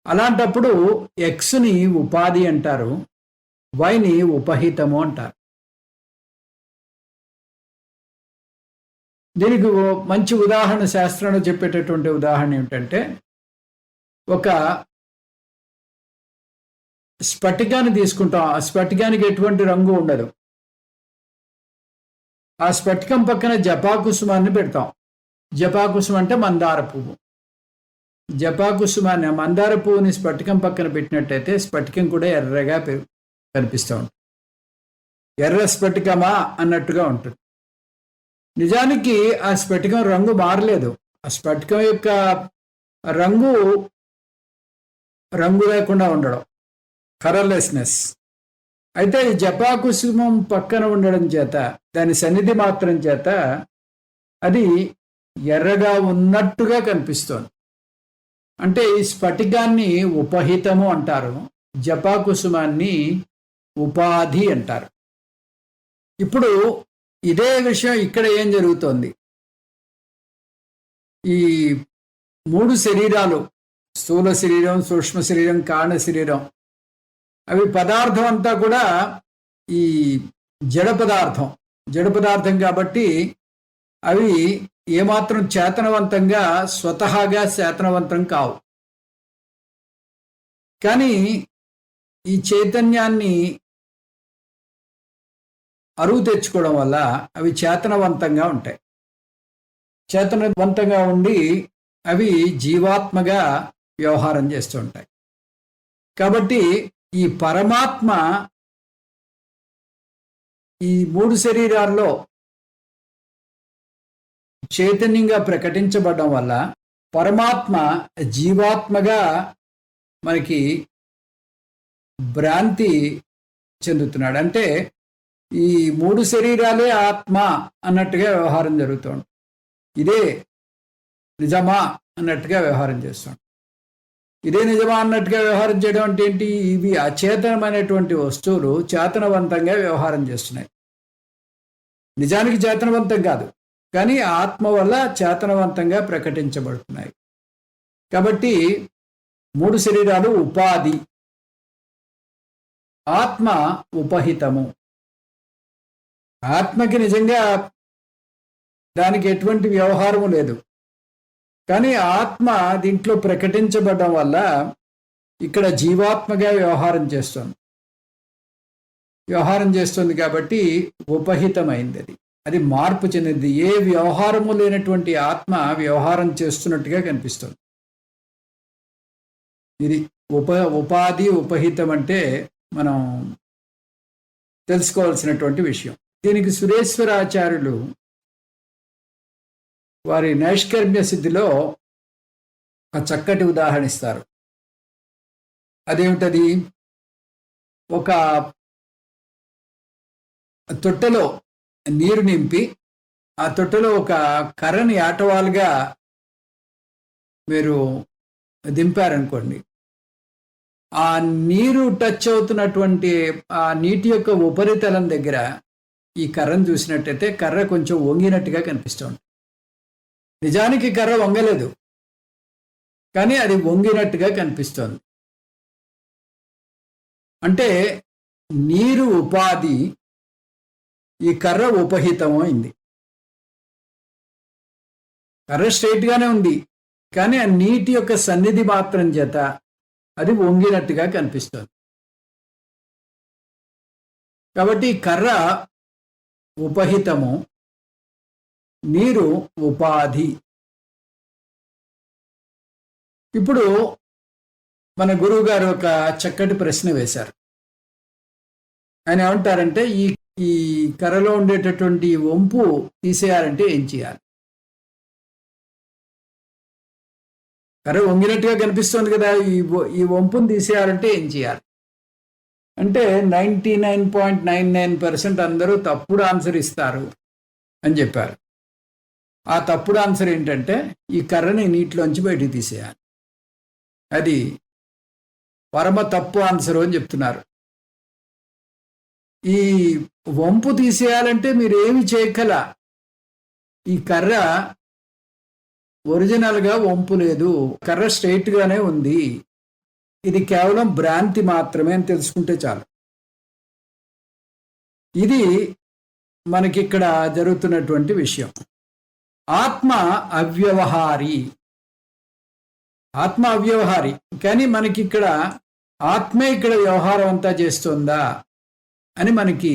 Speaker 1: అలాంటప్పుడు ఎక్స్ని ఉపాధి అంటారు, వైని ఉపహితము అంటారు. దీనికి మంచి ఉదాహరణ శాస్త్రంలో చెప్పేటటువంటి ఉదాహరణ ఏమిటంటే, ఒక స్ఫటికాన్ని తీసుకుంటాం. ఆ స్ఫటికానికి ఎటువంటి రంగు ఉండదు. ఆ స్ఫటికం పక్కన జపాకుసుమాన్ని పెడతాం. జపాకుసుమ అంటే మందార పువ్వు. జపాకుసుమాన్ని, మందార పువ్వుని స్ఫటికం పక్కన పెట్టినట్టయితే స్ఫటికం కూడా ఎర్రగా కనిపిస్తూ ఉంటుంది. ఎర్ర స్ఫటికమా అన్నట్టుగా ఉంటుంది. నిజానికి ఆ స్ఫటికం రంగు మారలేదు. ఆ స్ఫటికం యొక్క రంగు లేకుండా ఉండడం, కలర్లెస్నెస్. అయితే ఈ జపాకుసుమం పక్కన ఉండడం చేత, దాని సన్నిధి మాత్రం చేత అది ఎర్రగా ఉన్నట్టుగా కనిపిస్తోంది. అంటే ఈ స్ఫటికాన్ని ఉపహితము అంటారు, జపాకుసుమాన్ని ఉపాధి అంటారు. ఇప్పుడు ఇదే విషయం ఇక్కడ ఏం జరుగుతోంది? ఈ 3 శరీరాలు, స్థూల శరీరం, సూక్ష్మ శరీరం, కారణ శరీరం, అవి పదార్థం అంతా కూడా ఈ జడ పదార్థం కాబట్టి అవి ఏమాత్రం చేతనవంతంగా, స్వతహాగా చేతనవంతం కావు. కానీ ఈ చైతన్యాన్ని అరువు తెచ్చుకోవడం వల్ల అవి చేతనవంతంగా ఉంటాయి. చేతనవంతంగా ఉండి అవి జీవాత్మగా వ్యవహారం చేస్తూ ఉంటాయి. కాబట్టి ఈ పరమాత్మ ఈ 3 శరీరాల్లో చైతన్యంగా ప్రకటించబడడం వల్ల పరమాత్మ జీవాత్మగా మనకి భ్రాంతి చెందుతున్నాడు. అంటే ఈ 3 శరీరాలే ఆత్మ అన్నట్టుగా వ్యవహారం జరుగుతుంది. ఇదే నిజమా అన్నట్టుగా వ్యవహారం చేస్తాం. ఇదే నిజమా అన్నట్టుగా వ్యవహారం చేయడం అంటే ఏంటి? ఇవి అచేతనమైనటువంటి వస్తువులు చేతనవంతంగా వ్యవహారం చేస్తున్నాయి. నిజానికి చేతనవంతం కాదు, కానీ ఆత్మ వల్ల చేతనవంతంగా ప్రకటించబడుతున్నాయి. కాబట్టి 3 శరీరాలు ఉపాధి, ఆత్మ ఉపహితము. ఆత్మకి నిజంగా దానికి ఎటువంటి వ్యవహారము లేదు, కానీ ఆత్మ దీంట్లో ప్రకటించబడడం వల్ల ఇక్కడ జీవాత్మగా వ్యవహారం చేస్తుంది కాబట్టి ఉపహితమైంది. అది మార్పు చెందింది. ఏ వ్యవహారము లేనటువంటి ఆత్మ వ్యవహారం చేస్తున్నట్టుగా కనిపిస్తుంది. ఇది ఉపాధి, ఉపహితం అంటే మనం తెలుసుకోవాల్సినటువంటి విషయం. దీనికి సురేశ్వరాచార్యులు వారి నైష్కర్మ్య సిద్ధిలో ఒక చక్కటి ఉదాహరణ ఇస్తారు. అదేమిటది? ఒక తొట్టెలో నీరు నింపి ఆ తొట్టెలో ఒక కర్రని ఆటవాలుగా మీరు దింపారనుకోండి. ఆ నీరు టచ్ అవుతున్నటువంటి ఆ నీటి యొక్క ఉపరితలం దగ్గర ఈ కర్రను చూసినట్టయితే కర్ర కొంచెం వంగినట్టుగా కనిపిస్తుంది. నిజానికి కర్ర వంగలేదు, కానీ అది వంగినట్టుగా కనిపిస్తోంది. అంటే నీరు ఉపాధి, ఈ కర్ర ఉపహితం అయింది. కర్ర స్ట్రైట్ గానే ఉంది, కానీ ఆ నీటి యొక్క సన్నిధి మాత్రం చేత అది వంగినట్టుగా కనిపిస్తుంది. కాబట్టి కర్ర ఉపహితము, నీరు ఉపాధి. ఇప్పుడు మన గురువు గారు ఒక చక్కటి ప్రశ్న వేశారు. ఆయన ఏమంటారంటే, ఈ కర్రలో ఉండేటటువంటి వంపు తీసేయాలంటే ఏం చేయాలి? కర్ర వంగినట్టుగా కనిపిస్తుంది కదా, ఈ వంపును తీసేయాలంటే ఏం చేయాలి అంటే 99.99% అందరూ తప్పుడు ఆన్సర్ ఇస్తారు అని చెప్పారు. ఆ తప్పుడు ఆన్సర్ ఏంటంటే, ఈ కర్రని నీటిలోంచి బయటికి తీసేయాలి. అది పరమ తప్పు ఆన్సర్ అని చెప్తున్నారు. ఈ వంపు తీసేయాలంటే మీరు ఏమి చేయగల, ఈ కర్ర ఒరిజినల్గా వంపు లేదు, కర్ర స్ట్రైట్ గానే ఉంది, ఇది కేవలం భ్రాంతి మాత్రమే అని తెలుసుకుంటే చాలు. ఇది మనకిక్కడ జరుగుతున్నటువంటి విషయం. ఆత్మ అవ్యవహారి, ఆత్మ అవ్యవహారి, కానీ మనకిక్కడ ఆత్మే ఇక్కడ వ్యవహారం అంతా చేస్తుందా అని మనకి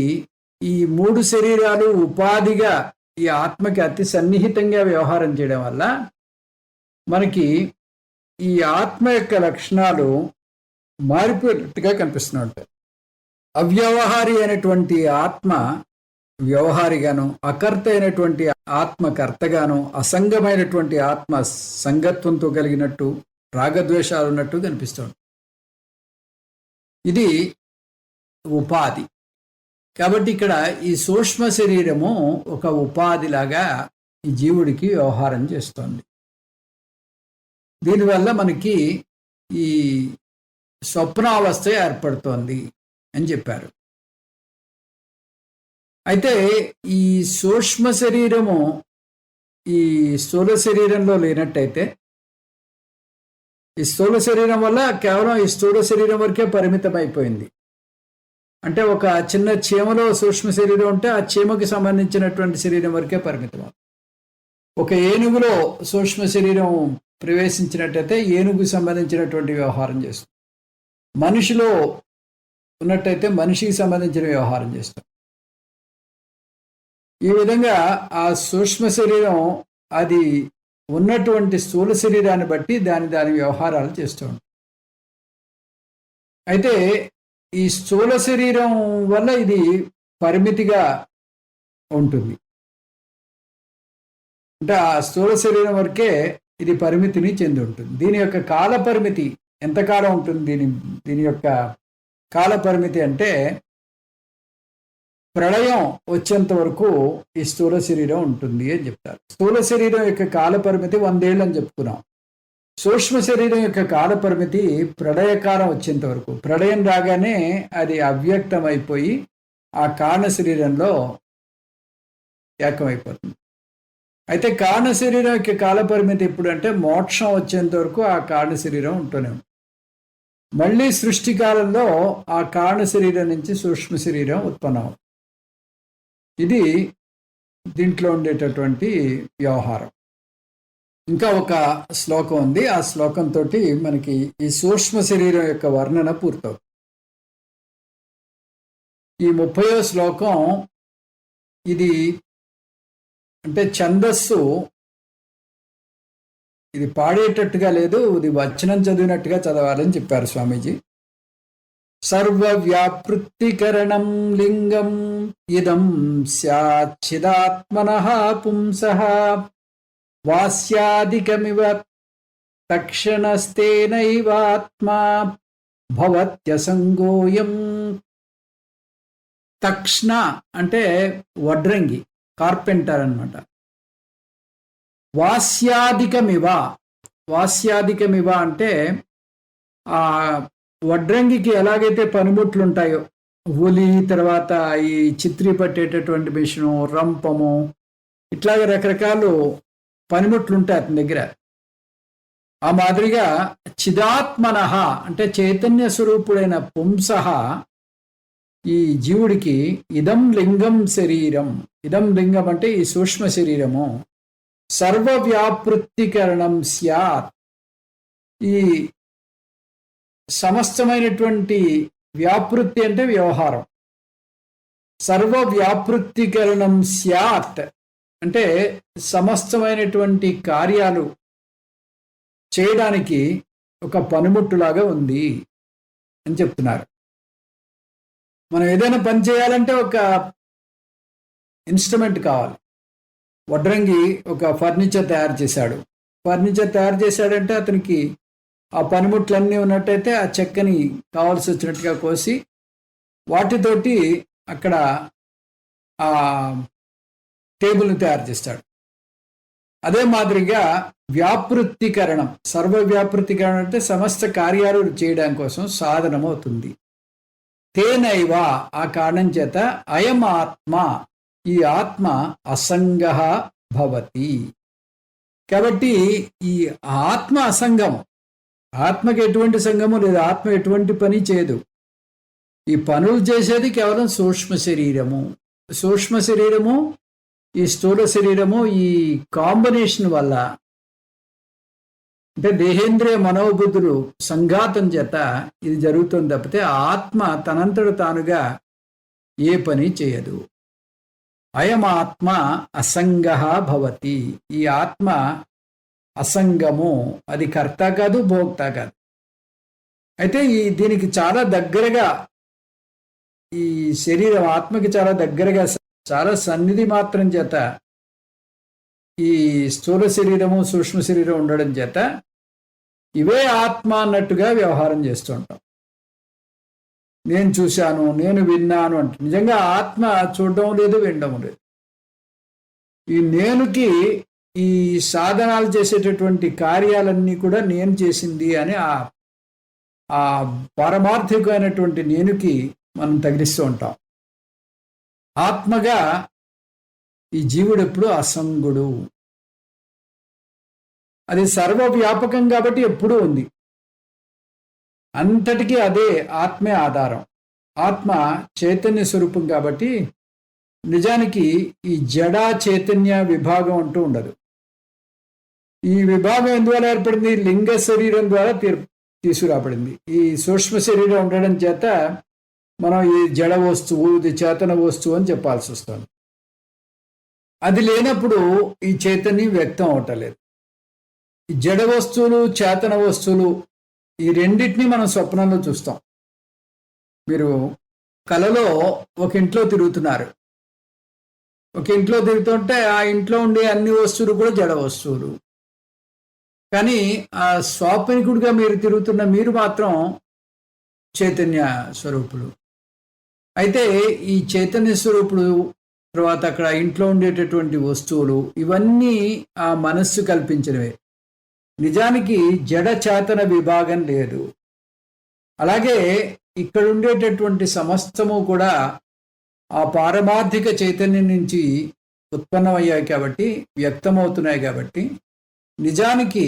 Speaker 1: ఈ 3 శరీరాలు ఉపాధిగా ఈ ఆత్మకి అతి సన్నిహితంగా వ్యవహారం చేయడం వల్ల మనకి ఈ ఆత్మ యొక్క లక్షణాలు మారిపోయినట్టుగా కనిపిస్తున్నాయి. అవ్యవహారి అయినటువంటి ఆత్మ వ్యవహారిగాను, అకర్త అయినటువంటి ఆత్మ కర్తగాను, అసంగమైనటువంటి ఆత్మ సంగత్వంతో కలిగినట్టు, రాగద్వేషాలు ఉన్నట్టు కనిపిస్తుంది. ఇది ఉపాధి. కాబట్టి ఇక్కడ ఈ సూక్ష్మ శరీరము ఒక ఉపాధిలాగా ఈ జీవుడికి వ్యవహారం చేస్తుంది. దీనివల్ల మనకి ఈ స్వప్నావస్థ ఏర్పడుతోంది అని చెప్పారు. అయితే ఈ సూక్ష్మ శరీరము ఈ స్థూల శరీరంలో లేనట్టయితే, ఈ స్థూల శరీరం వల్ల కేవలం ఈ స్థూల శరీరం వరకే పరిమితం అయిపోయింది. అంటే ఒక చిన్న చీమలో సూక్ష్మ శరీరం ఉంటే ఆ చీమకి సంబంధించినటువంటి శరీరం వరకే పరిమితం. ఒక ఏనుగులో సూక్ష్మ శరీరం ప్రవేశించినట్టయితే ఏనుగుకి సంబంధించినటువంటి వ్యవహారం చేస్తుంది. మనిషిలో ఉన్నట్టయితే మనిషికి సంబంధించిన వ్యవహారం చేస్తాం. ఈ విధంగా ఆ సూక్ష్మ శరీరం అది ఉన్నటువంటి స్థూల శరీరాన్ని బట్టి దాని వ్యవహారాలు చేస్తూ ఉంటాం. అయితే ఈ స్థూల శరీరం వల్ల ఇది పరిమితిగా ఉంటుంది. అంటే ఆ స్థూల శరీరం వరకే ఇది పరిమితిని చెంది ఉంటుంది. దీని యొక్క కాల పరిమితి ఎంతకాలం ఉంటుంది? దీని యొక్క కాల పరిమితి అంటే ప్రళయం వచ్చేంత వరకు ఈ స్థూల శరీరం ఉంటుంది అని చెప్తారు. స్థూల శరీరం యొక్క కాల పరిమితి 100 ఏళ్ళు అని చెప్పుకున్నాం. సూక్ష్మ శరీరం యొక్క కాల పరిమితి ప్రళయకాలం వచ్చేంత వరకు. ప్రళయం రాగానే అది అవ్యక్తం అయిపోయి ఆ కారణ శరీరంలో ఏకమైపోతుంది. అయితే కారణ శరీరం యొక్క కాల పరిమితి ఎప్పుడు అంటే మోక్షం వచ్చేంత వరకు ఆ కారణ శరీరం ఉంటూనే ఉంటుంది. మళ్ళీ సృష్టి కాలంలో ఆ కారణ శరీరం నుంచి సూక్ష్మ శరీరం ఉత్పన్నం. ఇది దీంట్లో ఉండేటటువంటి వ్యవహారం. ఇంకా ఒక శ్లోకం ఉంది. ఆ శ్లోకంతో మనకి ఈ సూక్ష్మ శరీరం యొక్క వర్ణన పూర్తవుతుంది. ఈ 30వ శ్లోకం ఇది అంటే ఛందస్సు, ఇది పాడేటట్టుగా లేదు, ఇది వచనం చదివినట్టుగా చదవాలని చెప్పారు స్వామీజీ. సర్వవ్యాపృత్తికరణం లింగం ఇదం స్యాచ్చిదాత్మనః పుంసః వాస్యాదికమివ తక్షణస్తేనైవాత్మా భవత్యసంగోయం. తక్షణ అంటే వడ్రంగి, కార్పెంటర్ అన్నమాట. వాస్యాదికమివ అంటే ఆ వడ్రంగికి ఎలాగైతే పనిముట్లు ఉంటాయో, ఉలి, తర్వాత ఈ చిత్రీ పట్టేటటువంటి మిషను, రంపము, ఇట్లాగే రకరకాలు పనిముట్లు ఉంటాయి అతని దగ్గర. ఆ మాదిరిగా చిదాత్మనః అంటే చైతన్య స్వరూపుడైన పుంసః ఈ జీవుడికి ఇదం లింగం శరీరం, ఇదం లింగం అంటే ఈ సూక్ష్మ శరీరము, సర్వవ్యాపృత్తికరణం స్యాత్, ఈ సమస్తమైనటువంటి వ్యాపృత్తి అంటే వ్యవహారం, సర్వవ్యాపృత్తికరణం స్యాత్ అంటే సమస్తమైనటువంటి కార్యాలు చేయడానికి ఒక పనిముట్టులాగా ఉంది అని చెప్తున్నారు. మనం ఏదైనా పని చేయాలంటే ఒక ఇన్స్ట్రుమెంట్ కావాలి. వడ్రంగి ఒక ఫర్నిచర్ తయారు చేశాడు. ఫర్నిచర్ తయారు చేశాడంటే అతనికి ఆ పనిముట్లన్నీ ఉన్నట్టయితే ఆ చెక్కని కావాల్సి వచ్చినట్టుగా కోసి వాటితోటి అక్కడ ఆ టేబుల్ని తయారు చేస్తాడు. అదే మాదిరిగా వ్యాపృత్తికరణం, సర్వవ్యాపృత్తికరణం అంటే సమస్త కార్యాలు చేయడం కోసం సాధనం అవుతుంది. తేనైవ, ఆ కారణం చేత అయం ఆత్మ, ఈ ఆత్మ అసంగ భవతి. కాబట్టి ఈ ఆత్మ అసంగం, ఆత్మకి ఎటువంటి సంగము లేదు, ఆత్మ ఎటువంటి పని చేయదు. ఈ పనులు చేసేది కేవలం సూక్ష్మ శరీరము. సూక్ష్మ శరీరము ఈ స్థూల శరీరము ఈ కాంబినేషన్ వల్ల, అంటే దేహేంద్రియ మనోబుద్ధులు సంఘాతం చేత ఇది జరుగుతుంది తప్పితే ఆత్మ తనంతట తానుగా ఏ పని చేయదు. అయం ఆత్మ అసంగ భవతి, ఈ ఆత్మ అసంగము, అది కర్త కాదు భోక్త కాదు. అయితే దీనికి చాలా దగ్గరగా, ఈ శరీరం ఆత్మకి చాలా దగ్గరగా, చాలా సన్నిధి మాత్రం చేత ఈ స్థూల శరీరము సూక్ష్మ శరీరం ఉండడం చేత ఇవే ఆత్మ అన్నట్టుగా వ్యవహారం చేస్తూ ఉంటాం. నేను చూశాను, నేను విన్నాను అంటే నిజంగా ఆత్మ చూడడం లేదు, వినడం లేదు. ఈ నేనుకి ఈ సాధనాలు చేసేటటువంటి కార్యాలన్నీ కూడా నేను చేసింది అని ఆ పారమార్థికమైనటువంటి నేనుకి మనం తగిలిస్తూ ఉంటాం. ఆత్మగా ఈ జీవుడు ఎప్పుడు అసంగుడు. అది సర్వవ్యాపకం కాబట్టి ఎప్పుడూ ఉంది, అంతటికీ అదే ఆత్మే ఆధారం. ఆత్మ చైతన్య స్వరూపం కాబట్టి నిజానికి ఈ జడ చైతన్య విభాగం అంటూ ఉండదు. ఈ విభాగం ఎందువల్ల ఏర్పడింది? లింగ శరీరం ద్వారా తీసుకురాబడింది. ఈ సూక్ష్మ శరీరం ఉండడం చేత మనం ఈ జడ వస్తువు, ఇది చేతన వస్తువు అని చెప్పాల్సి వస్తుంది. అది లేనప్పుడు ఈ చైతన్యం వ్యక్తం అవటలేదు. ఈ జడ వస్తువులు, చేతన వస్తువులు, ఈ రెండింటినీ మనం స్వప్నంలో చూస్తాం. మీరు కలలో ఒక ఇంట్లో తిరుగుతున్నారు, ఒక ఇంట్లో తిరుగుతుంటే ఆ ఇంట్లో ఉండే అన్ని వస్తువులు కూడా జడ వస్తువులు. కానీ ఆ స్వాప్నికుడిగా మీరు తిరుగుతున్న మీరు మాత్రం చైతన్య స్వరూపులు. అయితే ఈ చైతన్య స్వరూపుడు తర్వాత అక్కడ ఇంట్లో ఉండేటటువంటి వస్తువులు ఇవన్నీ ఆ మనస్సు కల్పించినవే. నిజానికి జడ చేతన విభాగం లేదు. అలాగే ఇక్కడ ఉండేటటువంటి సమస్తము కూడా ఆ పారమార్థిక చైతన్యం నుంచి ఉత్పన్నమయ్యాయి కాబట్టి, వ్యక్తమవుతున్నాయి కాబట్టి నిజానికి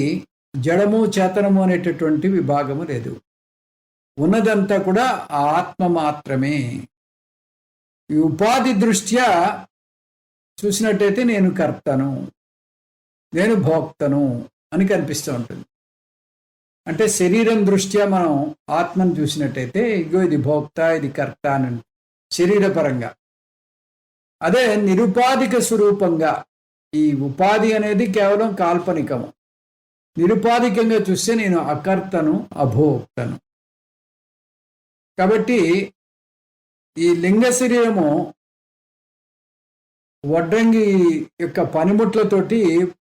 Speaker 1: జడము చేతనము అనేటటువంటి విభాగము లేదు. ఉన్నదంతా కూడా ఆత్మ మాత్రమే. ఈ ఉపాధి దృష్ట్యా చూసినట్టయితే నేను కర్తను, నేను భోక్తను అని కనిపిస్తూ ఉంటుంది. అంటే శరీరం దృష్ట్యా మనం ఆత్మను చూసినట్టయితే ఇగో ఇది భోక్త, ఇది కర్త అని శరీరపరంగా. అదే నిరుపాధిక స్వరూపంగా ఈ ఉపాధి అనేది కేవలం కాల్పనికము. నిరుపాధికంగా చూస్తే నేను అకర్తను, అభోక్తను. కాబట్టి ఈ లింగ శరీరము వడ్రంగి యొక్క పనిముట్లతోటి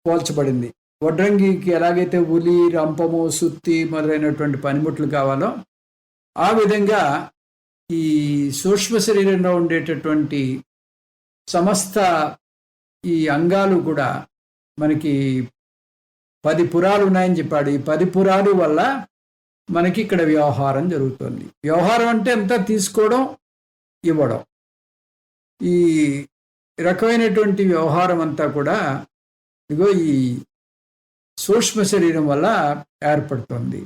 Speaker 1: పోల్చబడింది. వడ్రంగికి ఎలాగైతే ఉలి, రంపము, సుత్తి మొదలైనటువంటి పనిముట్లు కావాలో ఆ విధంగా ఈ సూక్ష్మ శరీరంలో ఉండేటటువంటి సమస్త ఈ అంగాలు కూడా మనకి 10 పురాలు ఉన్నాయని చెప్పాడు. ఈ 10 పురాలు వల్ల మనకి ఇక్కడ వ్యవహారం జరుగుతుంది. వ్యవహారం అంటే ఎంత తీసుకోవడం, ఇవ్వడం. ఈ రకమైనటువంటి వ్యవహారం అంతా కూడా ఇగో ఈ సూక్ష్మ శరీరం వల్ల ఏర్పడుతుంది.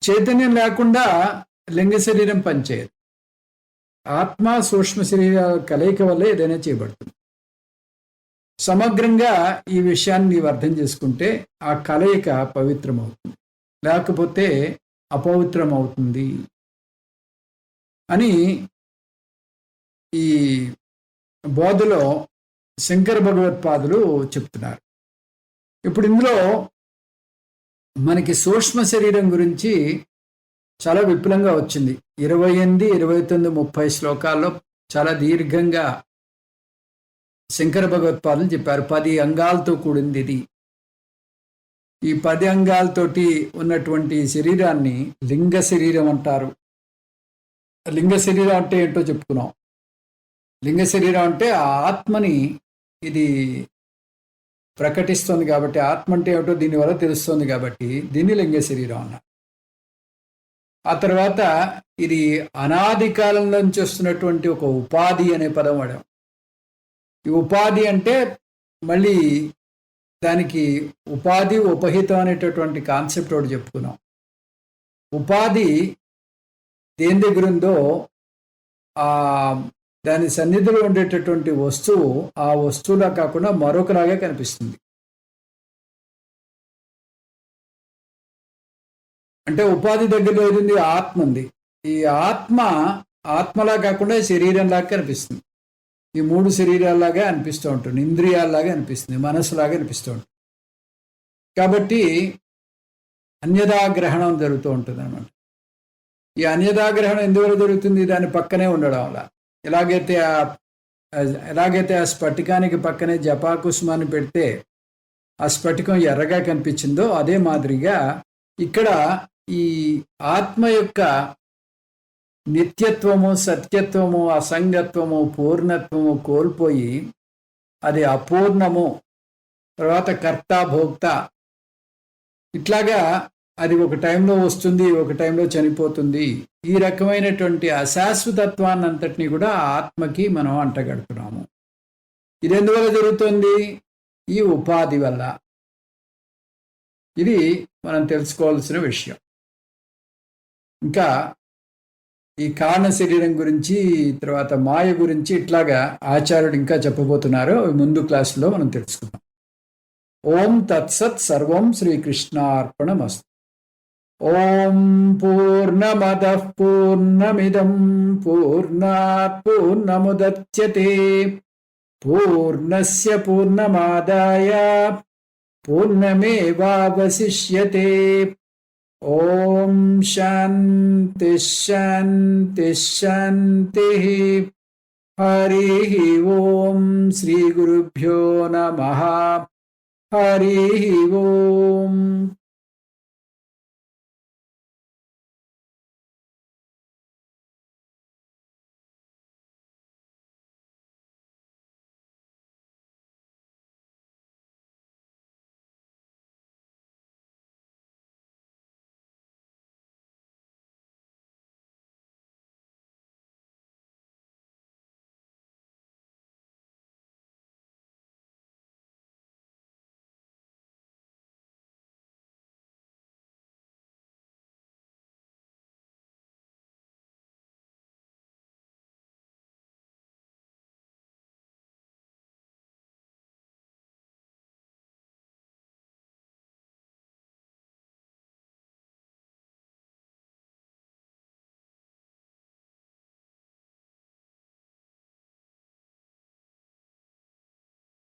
Speaker 1: చైతన్యం లేకుండా లింగ శరీరం పనిచేయదు. ఆత్మ సూక్ష్మ శరీరాల కలయిక వల్ల ఏదైనా చేయబడుతుంది. సమగ్రంగా ఈ విషయాన్ని నీవు అర్థం చేసుకుంటే ఆ కలయిక పవిత్రమవుతుంది, లేకపోతే అపవిత్రం అవుతుంది అని ఈ బోధలో శంకర భగవత్పాదులు చెప్తున్నారు. ఇప్పుడు ఇందులో మనకి సూక్ష్మ శరీరం గురించి చాలా విపులంగా వచ్చింది. 28, 29, 30 శ్లోకాల్లో చాలా దీర్ఘంగా శంకర భగవత్పాదులు చెప్పారు. 10 అంగాలతో కూడింది ఇది. ఈ 10 అంగాలతోటి ఉన్నటువంటి శరీరాన్ని లింగ శరీరం అంటారు. లింగ శరీరం అంటే ఏంటో చెప్పుకున్నాం. లింగ శరీరం అంటే ఆ ఆత్మని ఇది ప్రకటిస్తుంది కాబట్టి, ఆత్మ అంటే ఏమిటో దీనివల్ల తెలుస్తుంది కాబట్టి దీన్ని లింగ శరీరం అన్నారు. ఆ తర్వాత ఇది అనాది కాలం నుంచి వస్తున్నటువంటి ఒక ఉపాధి అనే పదం వాడాం. ఈ ఉపాధి అంటే మళ్ళీ దానికి ఉపాధి ఉపహితం అనేటటువంటి కాన్సెప్ట్ ఒకటి చెప్పుకున్నాం. ఉపాధి దేని దగ్గర ఉందో దాని సన్నిధిలో ఉండేటటువంటి వస్తువు ఆ వస్తువులా కాకుండా మరొకలాగే కనిపిస్తుంది. అంటే ఉపాధి దగ్గరలో ఏది ఆత్మ ఉంది. ఈ ఆత్మలా కాకుండా శరీరంలాగా కనిపిస్తుంది. ఈ 3 శరీరాల్లాగా అనిపిస్తూ ఉంటుంది, ఇంద్రియాల్లాగా అనిపిస్తుంది, మనసులాగా అనిపిస్తూ ఉంటుంది. కాబట్టి అన్యదాగ్రహణం జరుగుతూ ఉంటుంది అన్నమాట. ఈ అన్యదాగ్రహణం ఎందువల్ల జరుగుతుంది? దాని పక్కనే ఉండడం వల్ల. ఎలాగైతే ఆ స్ఫటికానికి పక్కనే జపాకుసుమాన్ని పెడితే ఆ స్ఫటికం ఎర్రగా కనిపించిందో అదే మాదిరిగా ఇక్కడ ఈ ఆత్మ యొక్క నిత్యత్వము, సత్యత్వము, అసంగత్వము, పూర్ణత్వము కోల్పోయి అది అపూర్ణము, తర్వాత కర్త భోక్త, ఇట్లాగా అది ఒక టైంలో వస్తుంది, ఒక టైంలో చనిపోతుంది. ఈ రకమైనటువంటి అశాశ్వతత్వాన్ని అంతటినీ కూడా ఆత్మకి మనం అంటగడుతున్నాము. ఇది ఎందువల్ల జరుగుతుంది? ఈ ఉపాధి వల్ల. ఇది మనం తెలుసుకోవాల్సిన విషయం. ఇంకా ఈ కారణ శరీరం గురించి, తర్వాత మాయ గురించి ఇట్లాగా ఆచార్యుడు ఇంకా చెప్పబోతున్నారు. ముందు క్లాసులో మనం తెలుసుకుందాం. ఓం తత్సత్. సర్వం శ్రీకృష్ణార్పణమస్తు. ఓం పూర్ణమదః పూర్ణమిదం పూర్ణాత్ పూర్ణముదచ్యతే పూర్ణస్య పూర్ణమాదాయ పూర్ణమేవావశిష్యతే. ఓం శాంతి శాంతి శాంతి. హరి ఓం. శ్రీ గురుభ్యో నమః. హరి ఓం.